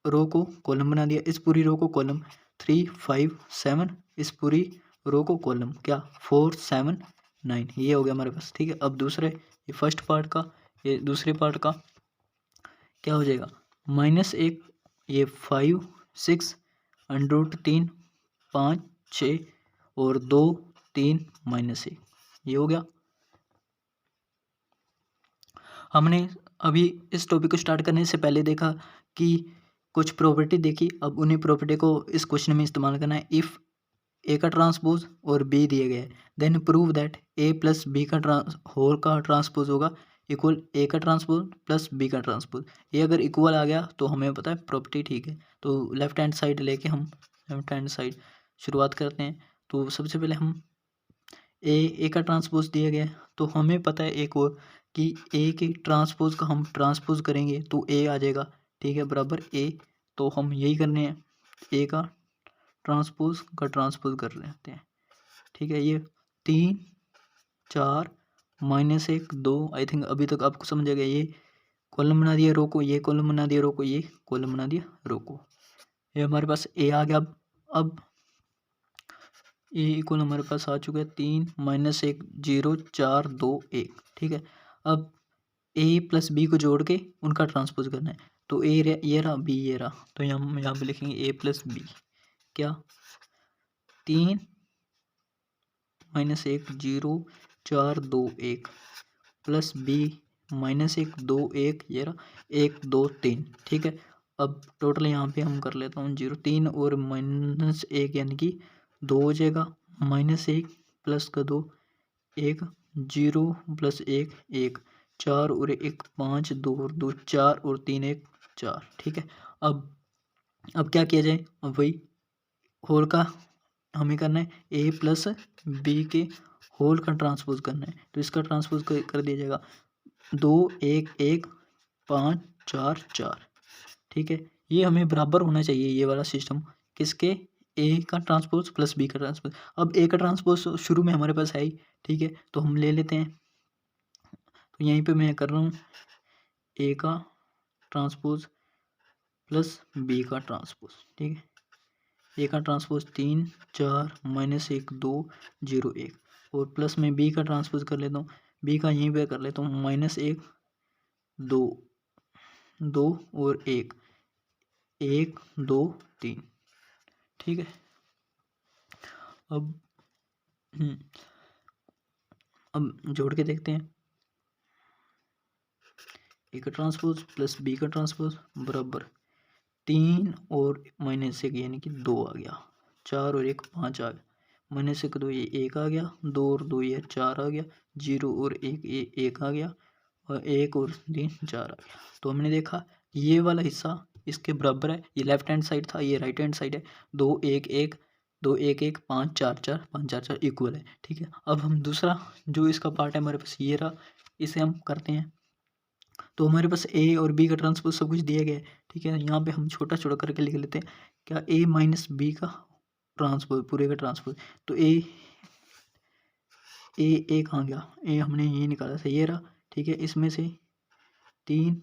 रो को कॉलम बना दिया, इस पूरी रो को कॉलम 3 5 7, इस पूरी रो को कॉलम क्या 4 7 9, ये हो गया हमारे पास। ठीक है, अब दूसरे ये फर्स्ट पार्ट का, ये दूसरे पार्ट का क्या हो जाएगा, -1, ये 5 6 √3 5 6 और 2 3 -1, ये हो गया। हमने अभी इस टॉपिक को स्टार्ट करने से पहले देखा कि कुछ प्रॉपर्टी देखी, अब उन्हीं प्रॉपर्टी को इस क्वेश्चन में इस्तेमाल करना है। इफ़ ए का ट्रांसपोज और बी दिए गए, then prove that A plus B का होल का ट्रांसपोज होगा इक्वल ए का ट्रांसपोज प्लस बी का ट्रांसपोज। ये अगर इक्वल आ गया तो हमें पता है प्रॉपर्टी ठीक है। तो लेफ्ट हैंड साइड लेके हम लेफ्ट हैंड साइड शुरुआत करते हैं। तो सबसे पहले हम ए का ट्रांसपोज दिया गया, तो हमें पता है एक और कि ए के ट्रांसपोज का हम ट्रांसपोज करेंगे तो ए आ जाएगा। ठीक है, बराबर ए, तो हम यही करने हैं, ए का ट्रांसपोज का ट्रांसपोज कर लेते हैं। ठीक है, ये 3 4 -1 2, आई थिंक अभी तक आपको समझ आ गया। ये कॉलम बना दिया रो को, ये कॉलम बना दिया रो को, ये कॉलम बना दिया रो को, ये हमारे पास ए आ गया। अब ए इक्वल हमारे पास आ चुका है 3 -1 0 4 2 1। ठीक है, अब ए प्लस बी को जोड़ के उनका ट्रांसपोज करना है। तो ए ये रहा, बी ये रहा, तो हम यहाँ पे लिखेंगे ए प्लस बी क्या 3 -1 0 4 2 1 प्लस बी -1 2 1, ये रहा 1 2 3। ठीक है, अब टोटल यहाँ पे हम कर लेता हूँ 0 3 और -1 यानी कि 2 हो जाएगा, -1 प्लस का 2 1 0 प्लस 1 1 4 और 1 5 2 और 2 4 और 3 1 4। ठीक है, अब क्या किया जाए, अब वही होल का हमें करना है, ए प्लस बी के होल का ट्रांसपोज करना है। तो इसका ट्रांसपोज कर दिया जाएगा 2 1 1 5 4 4। ठीक है, ये हमें बराबर होना चाहिए, ये वाला सिस्टम किसके, ए का ट्रांसपोज प्लस बी का ट्रांसपोज। अब ए का ट्रांसपोज शुरू में हमारे पास है ही, ठीक है, तो हम ले लेते हैं। तो यहीं पे मैं कर रहा हूँ ए का ट्रांसपोज प्लस बी का ट्रांसपोज। ठीक है, ए का ट्रांसपोज 3 4 -1 2 0 1 और प्लस में बी का ट्रांसपोज कर लेता हूँ, बी का यहीं पे कर लेता हूँ -1 2 2 और 1 1 2 3। ठीक है, अब जोड़ के देखते हैं, ए का ट्रांसपोज प्लस बी का ट्रांसपोज बराबर 3 और -1 यानी कि 2 आ गया, 4 और 1 5 आ गया, -1 2 ये 1 आ गया, 2 और 2 ये 4 आ गया, 0 और 1 ये 1 आ गया, और 1 और 3 4 आ गया। तो हमने देखा ये वाला हिस्सा इसके बराबर है, ये लेफ्ट हैंड साइड था, ये राइट हैंड साइड है। 2 1 1 2 1 1 5 4 4 5 4 4 इक्वल है। ठीक है, अब हम दूसरा जो इसका पार्ट है हमारे पास ये रहा, इसे हम करते हैं। तो हमारे पास ए और बी का ट्रांसपोज सब कुछ दिया गया है। ठीक है, यहाँ पे हम छोटा छोटा करके लिख लेते हैं, क्या ए माइनस बी का ट्रांसपोज, पूरे का ट्रांसपोज। तो ए कहाँ गया, ए हमने ये निकाला था, ये रहा। ठीक है, इसमें से 3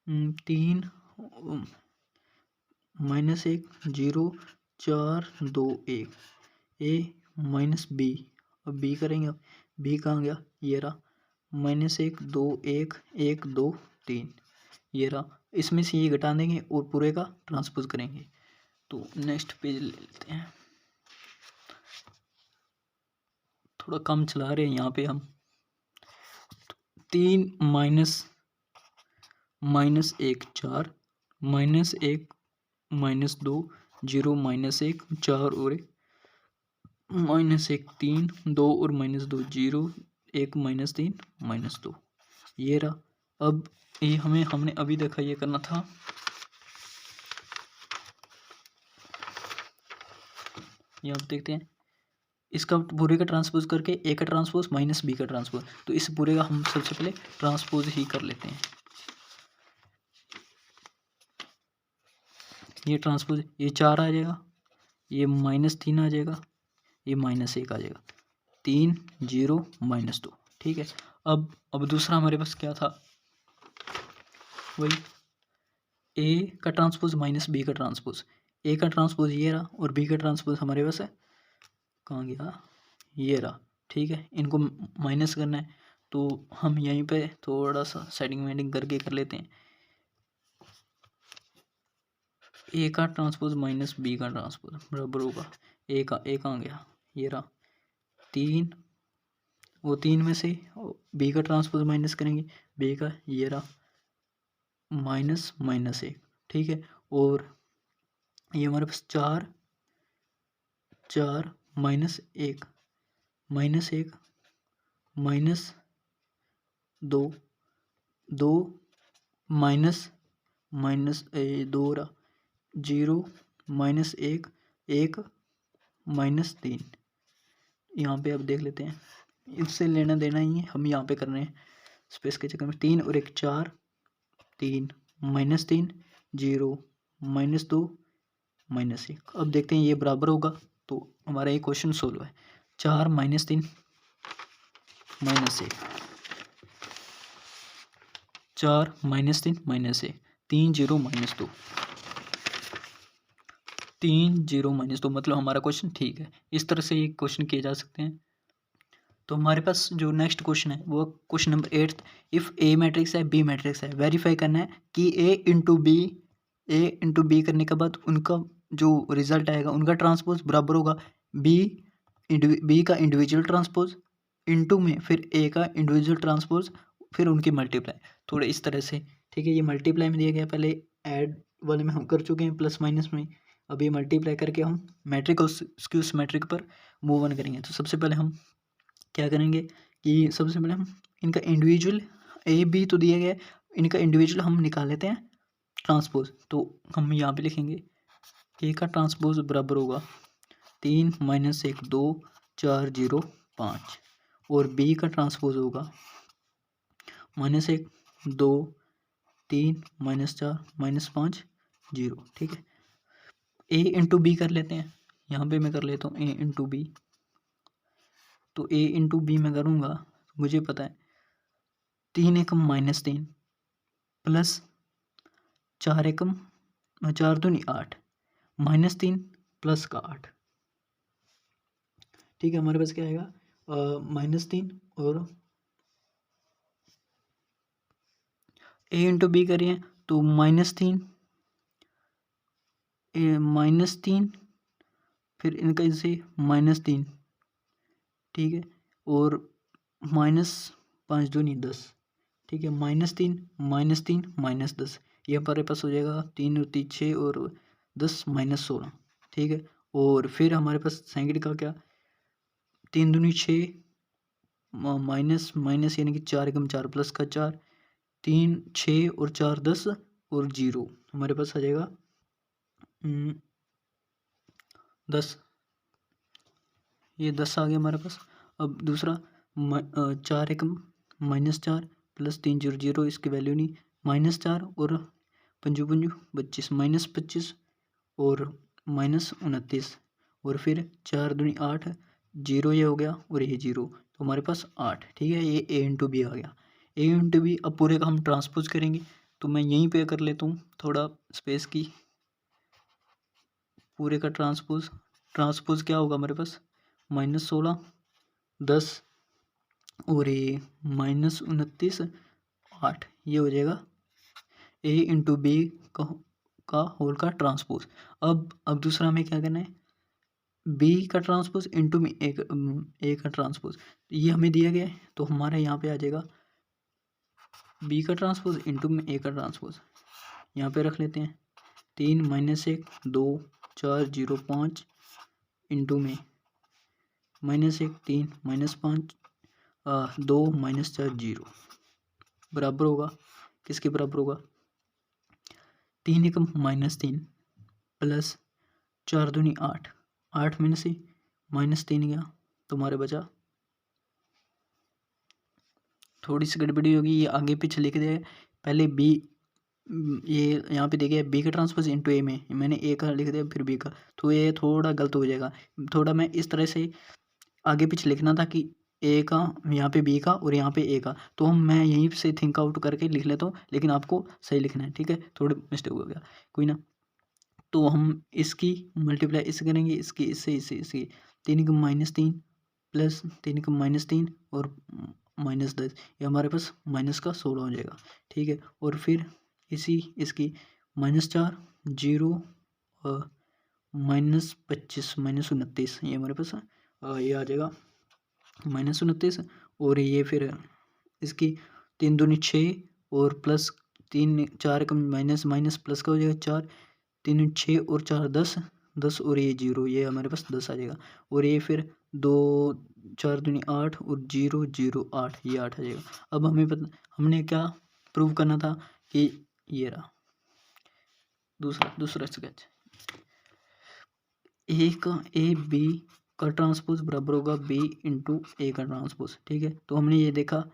-1 0 4 2 1 ए माइनस बी, अब बी करेंगे, बी कहाँ गया, ये रहा, -1 2 1 1 2 3, ये रहा। इसमें से ये घटा देंगे और पूरे का ट्रांसपोज करेंगे। तो नेक्स्ट पेज ले लेते हैं, थोड़ा कम चला रहे हैं यहाँ पे हम। 3 -1 4 -1 -2 0 -1 4 और 1 3 2 और -2 0 1 -3 -2, ये रहा। अब ये हमने अभी देखा ये करना था, यहाँ पे देखते हैं, इसका पूरे का ट्रांसपोज करके ए का ट्रांसपोज माइनस बी का ट्रांसपोज। तो इस पूरे का हम सबसे पहले ट्रांसपोज ही कर लेते हैं। ये ट्रांसपोज, ये 4 आ जाएगा, ये -3 आ जाएगा, ये -1 आ जाएगा, 3 0 -2। ठीक है। अब दूसरा हमारे पास क्या था, वही ए का ट्रांसपोज माइनस बी का ट्रांसपोज। ए का ट्रांसपोज ये रहा और बी का ट्रांसपोज हमारे पास है, कहाँ गया, ये रहा। ठीक है, इनको माइनस करना है तो हम यहीं पे थोड़ा सा सेटिंग वेटिंग करके कर लेते हैं। ए का ट्रांसपोज माइनस बी का ट्रांसपोज बराबर होगा ए कहाँ गया, ये रहा 3, वो 3 में से बी का ट्रांसपोज माइनस करेंगे, बी का ये रहा -1। ठीक है, और ये हमारे पास 4 -1 -1 -2 2 -2 रहा 0 -1 1 -3। यहाँ पे अब देख लेते हैं, इससे लेना देना ही है, हम यहाँ पे कर रहे हैं स्पेस के चक्कर में। 3 और 1 4, 3 -3 0 -2 -1। अब देखते हैं ये बराबर होगा तो हमारा ये क्वेश्चन सोल्व है। 4 -3 -1, 4 -3 -1, 3 0 -2, 3 0 -2, मतलब हमारा क्वेश्चन ठीक है। इस तरह से ये क्वेश्चन किए जा सकते हैं। तो हमारे पास जो नेक्स्ट क्वेश्चन है वो question number 8, if A matrix है बी मैट्रिक्स है, वेरीफाई करना है कि ए इंटू बी करने के बाद उनका जो रिजल्ट आएगा उनका ट्रांसपोज बराबर होगा बी का इंडिविजुअल ट्रांसपोज इंटू में फिर ए का इंडिविजुअल ट्रांसपोज फिर उनकी मल्टीप्लाई, थोड़े इस तरह से। ठीक है, ये मल्टीप्लाई में दिया गया, पहले ऐड वाले में हम कर चुके हैं प्लस माइनस में, अब ये मल्टीप्लाई करके हम मैट्रिक उसकी उस मैट्रिक पर मूव ऑन करेंगे। तो सबसे पहले हम क्या करेंगे कि सबसे पहले हम इनका इंडिविजुअल ए बी तो दिया गया है, इनका इंडिविजुअल हम निकाल लेते हैं ट्रांसपोज। तो हम यहाँ पे लिखेंगे ए का ट्रांसपोज बराबर होगा 3 -1 2 4 0 5, और बी का ट्रांसपोज होगा -1 2 3 -4 -5 0। ठीक है, ए इंटू बी कर लेते हैं, यहाँ पे मैं कर लेता हूँ ए इंटू बी। तो ए इंटू बी में करूँगा, मुझे पता है 3 एकम -3 प्लस 4 एकम 4 दूनी 8 -3 प्लस का 8। ठीक है, हमारे पास क्या आएगा -3 और ए इंटू बी करिए तो -3 -3 फिर इनका इसे -3। ठीक है, और -5 दूनी 10। ठीक है, -3 -3 -10, ये हमारे पास हो जाएगा 3 और 3 6 और 10 -16। ठीक है, और फिर हमारे पास सेकंड का क्या, 3 दूनी 6 माइनस माइनस यानी कि 4 एकम 4 प्लस का 4, 3 6 और 4 10 और 0 हमारे पास आ जाएगा 10। ये 10 आ गया हमारे पास। अब दूसरा 4 एकम -4 प्लस 3 0 0, इसकी वैल्यू नहीं, -4 और 5 5 25 -25 और -29, और फिर 4 दूनी 8 0 ये हो गया और ये 0, तो हमारे पास 8। ठीक है, ये ए इंटू बी आ गया। ए इंटू बी अब पूरे का हम ट्रांसपोज करेंगे, तो मैं यहीं पे कर लेता हूँ थोड़ा स्पेस की, पूरे का ट्रांसपोज क्या होगा हमारे पास -16 10 और ये -29 8, ये हो जाएगा ए इंटू बी का होल का ट्रांसपोज। अब दूसरा हमें क्या करना है, बी का ट्रांसपोज इंटू में ए का ट्रांसपोज, ये हमें दिया गया है तो हमारे यहाँ पे आ जाएगा बी का ट्रांसपोज इंटू में ए का ट्रांसपोज। यहाँ पे रख लेते हैं 3 -1 2 4 0 5 इंटू में -1 3 -5 2 -4 0 बराबर होगा, किसके बराबर होगा 3 एकम -3 प्लस 4 दूनी 8, 8 में से -3 गया तो हमारे बचा, थोड़ी सी गड़बड़ी होगी, ये आगे पीछे लिख दिया, पहले बी ये यहाँ पे देखिए बी का ट्रांसपोज इंटू ए में मैंने ए का लिख दिया फिर बी का, तो ये थोड़ा गलत हो जाएगा। थोड़ा मैं इस तरह से आगे पीछे लिखना था कि ए का यहाँ पे बी का और यहाँ पे ए का, तो मैं यहीं से थिंक आउट करके लिख लेता हूँ, लेकिन आपको सही लिखना है, ठीक है। थोड़ा मिस्टेक हो गया, कोई ना। तो हम इसकी मल्टीप्लाई इससे करेंगे, इसकी इससे इससे 3 का -3 प्लस 3 का -3 और -10, ये हमारे पास माइनस का 16 हो जाएगा, ठीक है। और फिर इसकी -4 0 -25 -29, ये हमारे पास ये आ जाएगा -29। और ये फिर इसकी 3 दूनी 6 और प्लस 3 4 का माइनस माइनस प्लस का हो जाएगा 4, 3 6 और 4 10 और ये 0, ये हमारे पास 10 आ जाएगा। और ये फिर 2 4 दूनी 8 और 0 0 8, ये 8 आ जाएगा। अब हमें हमने क्या प्रूव करना था कि ये रहा दूसरा स्केच, ए बी का ट्रांसपोज बराबर होगा बी इंटू ए का ट्रांसपोज, ठीक है। तो हमने ये देखा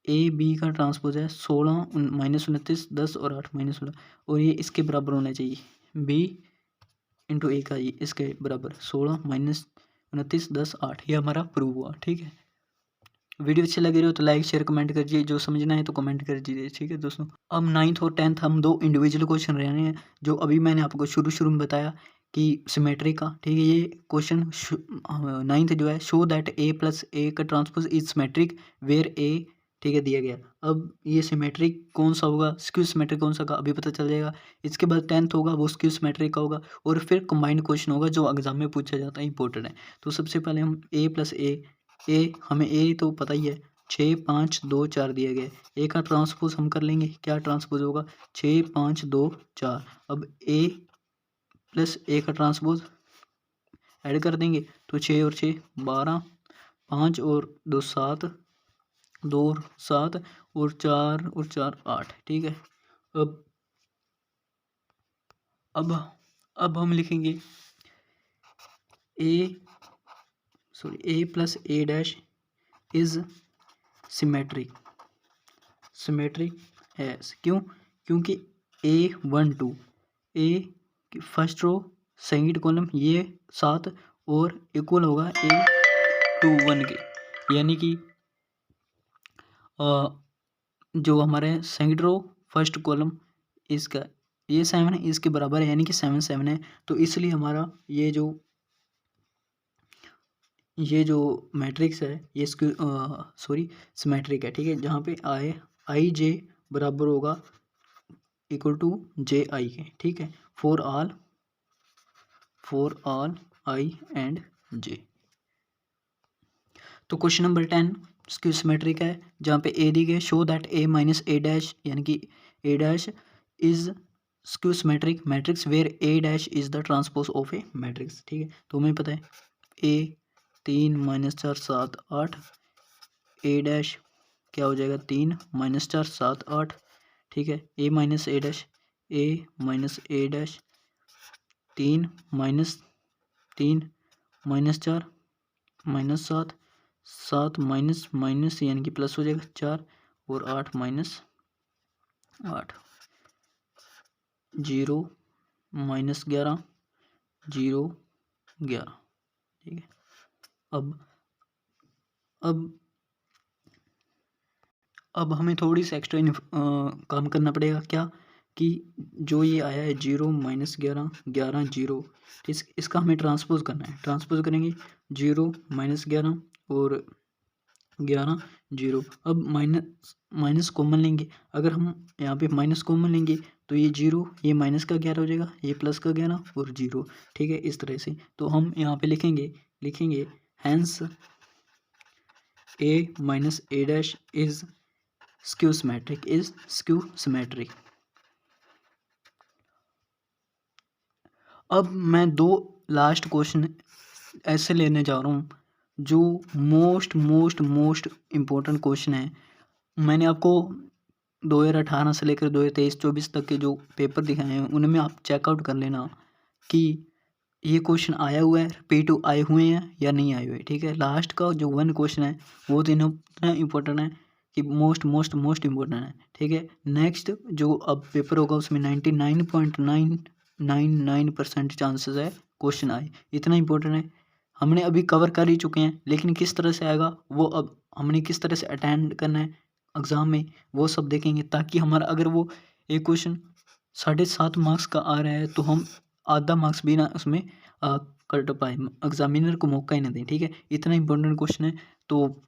ए बी का ट्रांसपोज है 16 -29 10 और 8 -16, और ये इसके बराबर होना चाहिए बी इंटू ए का, ये इसके बराबर 16 -29 10 8, ये हमारा प्रूव हुआ, ठीक है। वीडियो अच्छी लग रही हो तो लाइक शेयर कमेंट करिए, जो समझना है तो कमेंट कर दीजिए, ठीक है दोस्तों। अब 9th और 10th हम 2 इंडिविजुअल क्वेश्चन रहने हैं, जो अभी मैंने आपको शुरू में बताया कि सिमेट्री का, ठीक है। ये क्वेश्चन 9th जो है, शो दैट ए प्लस ए का ट्रांसपोज इज सिमेट्रिक वेयर ए, ठीक है, दिया गया। अब ये सिमेट्रिक कौन सा होगा, स्क्यू सिमेट्रिक कौन सा का अभी पता चल जाएगा। इसके बाद 10th होगा, वो स्क्यू सिमेट्रिक का होगा, और फिर कंबाइंड क्वेश्चन होगा जो एग्जाम में पूछा जाता है, इंपॉर्टेंट है। तो सबसे पहले हम ए प्लस ए हमें ए तो पता ही है 6 5 2 4 दिया गया है। ए का ट्रांसपोज हम कर लेंगे, क्या ट्रांसपोज होगा 6 5 2 4। अब ए प्लस ए का ट्रांसपोज ऐड कर देंगे तो 6 और 6 12, 5 और 2 7, 2 और 7 और 4 और 4 8, ठीक है। अब हम लिखेंगे A plus A dash is symmetric है, क्यों? क्योंकि A12 A first row second column ये 7 और इक्वल होगा A21 के, यानी कि जो हमारे सेकंड रो फर्स्ट कॉलम इसका ये 7 है, इसके बराबर है, यानी कि 7 7 है। तो इसलिए हमारा ये जो मैट्रिक्स है ये सिमेट्रिक है, ठीक है। जहाँ पे आई जे बराबर होगा इक्वल टू जे आई के, ठीक है, फॉर ऑल आई एंड जे। तो क्वेश्चन नंबर 10 स्क्यू सिमेट्रिक है, जहाँ पे ए दी गई, show that A minus A dash, यानी कि A dash is skew symmetric matrix where A dash is the transpose of A matrix, ठीक है। तो हमें पता है ए 3 -4 7 8, ए डैश क्या हो जाएगा 3 -4 7 8, ठीक है। ए माइनस ए डैश 3 -3 -4 -7 7 माइनस यानी कि प्लस हो जाएगा 4 और 8 -8 0 -11 0 11, ठीक है। अब हमें थोड़ी सी एक्स्ट्रा काम करना पड़ेगा, क्या कि जो ये आया है 0 -11 11 0, इसका हमें ट्रांसपोज करना है। ट्रांसपोज करेंगे 0 -11 और 11 0। अब माइनस कॉमन लेंगे, अगर हम यहाँ पे माइनस कॉमन लेंगे तो ये 0 ये माइनस का 11 हो जाएगा, ये प्लस का 11 और 0, ठीक है, इस तरह से। तो हम यहाँ पे लिखेंगे hence A minus A dash is skew symmetric. अब मैं 2 लास्ट क्वेश्चन ऐसे लेने जा रहा हूँ जो मोस्ट इम्पोर्टेंट क्वेश्चन है। मैंने आपको 2018 से लेकर 2023-24 तक के जो पेपर दिखाए हैं उनमें आप चेकआउट कर लेना कि ये क्वेश्चन आया हुआ है, रिपीट आए हुए हैं या नहीं आए हुए, ठीक है। लास्ट का जो 1 क्वेश्चन है वो तो इतना इम्पोर्टेंट है कि मोस्ट इम्पोर्टेंट है, ठीक है। नेक्स्ट जो अब पेपर होगा उसमें 99.999% चांसेस है क्वेश्चन आए, इतना इंपॉर्टेंट है। हमने अभी कवर कर ही चुके हैं, लेकिन किस तरह से आएगा वो अब हमने किस तरह से अटेंड करना है एग्ज़ाम में वो सब देखेंगे, ताकि हमारा अगर वो एक क्वेश्चन 7.5 मार्क्स का आ रहा है तो हम आधा मार्क्स भी ना उसमें कट पाए, एग्जामिनर को मौका ही ना दें, ठीक है। इतना इंपॉर्टेंट क्वेश्चन है, तो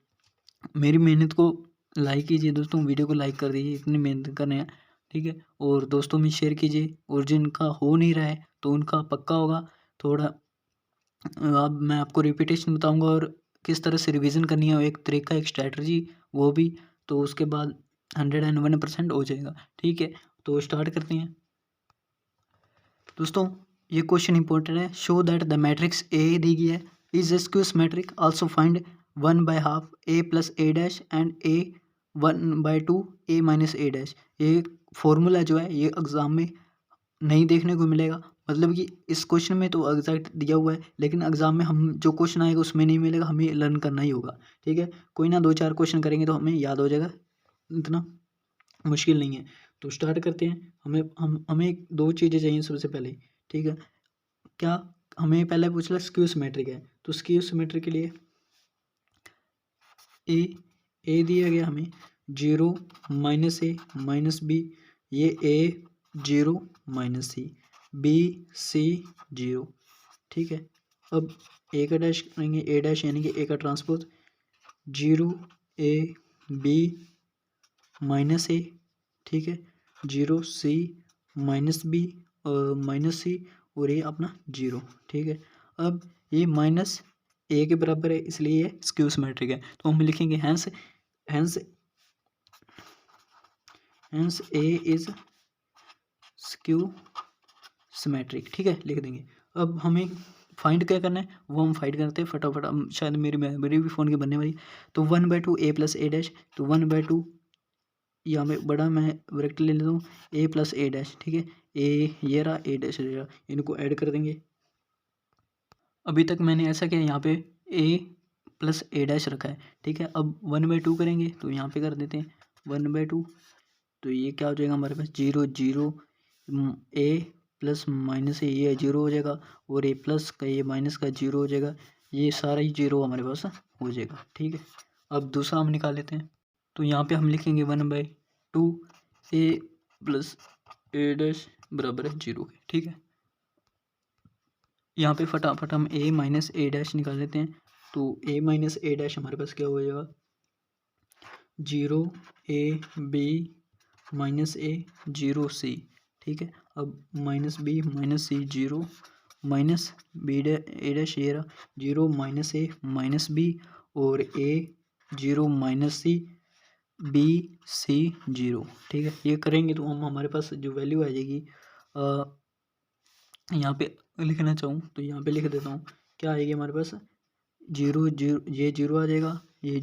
मेरी मेहनत को लाइक कीजिए दोस्तों, वीडियो को लाइक कर दीजिए, इतनी मेहनत कर रहे हैं, ठीक है। और दोस्तों में शेयर कीजिए, और जिनका हो नहीं रहा है तो उनका पक्का होगा। थोड़ा अब मैं आपको रिपीटेशन बताऊंगा और किस तरह से रिवीजन करनी है, एक तरीका, एक स्ट्रैटेजी वो भी, तो उसके बाद 101% हो जाएगा, ठीक है। तो स्टार्ट करते हैं दोस्तों। ये क्वेश्चन इंपॉर्टेंट है। Show that the matrix A दी गई है is a skews matrix, also find 1/2 a plus a dash and a 1/2 a minus a dash. ये फॉर्मूला जो है ये एग्ज़ाम में नहीं देखने को मिलेगा, मतलब कि इस क्वेश्चन में तो एग्जैक्ट दिया हुआ है, लेकिन एग्जाम में हम जो क्वेश्चन आएगा उसमें नहीं मिलेगा, हमें लर्न करना ही होगा, ठीक है। कोई ना 2-4 क्वेश्चन करेंगे तो हमें याद हो जाएगा, इतना मुश्किल नहीं है। तो स्टार्ट करते हैं। हमें 2 चीज़ें चाहिए सबसे पहले, ठीक है। क्या हमें पहले पूछा स्क्यू सिमेट्रिक है, तो स्क्यू सिमेट्रिक के लिए ए दिया गया हमें 0 माइनस ए माइनस बी, ये ए 0 माइनस सी, बी सी 0, ठीक है। अब ए का डैश करेंगे, ए डैश यानी कि ए का ट्रांसपोज 0 ए बी माइनस ए, ठीक है, 0 सी माइनस बी माइनस सी, और ये अपना 0, ठीक है। अब ये माइनस ए के बराबर है, इसलिए ये स्क्यू सिमेट्रिक है, तो हम लिखेंगे hence A is skew symmetric, ठीक है, लिख देंगे। अब हमें फाइंड क्या करना है वो हम फाइंड करते हैं फटाफट। शायद मेरी भी फ़ोन की बनने वाली। तो 1/2 a प्लस a डैश, तो 1/2 यहाँ पे बड़ा मैं ब्रैकेट ले लेता हूँ, a प्लस a डैश, ठीक है। ए ये रहा, a डैश ये रहा, इनको ऐड कर देंगे। अभी तक मैंने ऐसा किया, यहाँ पे a प्लस a डैश रखा है, ठीक है। अब 1/2 करेंगे तो यहाँ पे कर देते हैं 1/2, तो ये क्या हो जाएगा हमारे पास 0 0 a प्लस माइनस है ये 0 हो जाएगा, और ए प्लस का ये माइनस का 0 हो जाएगा, ये सारा ही 0 हमारे पास हो जाएगा, ठीक है। अब दूसरा हम निकाल लेते हैं, तो यहाँ पे हम लिखेंगे 1/2 a प्लस a डैश बराबर है 0 के, ठीक है। यहाँ पे फटाफट हम a माइनस a डैश निकाल लेते हैं, तो a माइनस a डैश हमारे पास क्या हो जाएगा 0 a b minus a 0 c, ठीक है। अब माइनस बी माइनस सी 0 माइनस बी ए डैश ये रहा 0 माइनस ए माइनस बी, और ए 0 माइनस सी बी सी 0, ठीक है। ये करेंगे तो हम हमारे पास जो वैल्यू आ जाएगी, यहाँ पे लिखना चाहूँ तो यहाँ पे लिख देता हूँ, क्या आएगी हमारे पास 0 0 ये 0 आ जाएगा, ये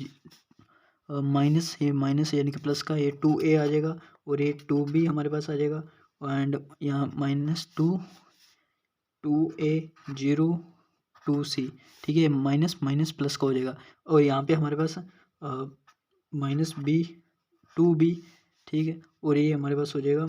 माइनस ये माइनस यानी कि प्लस का ये 2a आ जाएगा, और ये 2b हमारे पास आ जाएगा, एंड यहाँ -2a 0 2c, ठीक है। माइनस माइनस प्लस का हो जाएगा, और यहाँ पे हमारे पास -b 2b, ठीक है, और ये हमारे पास हो जाएगा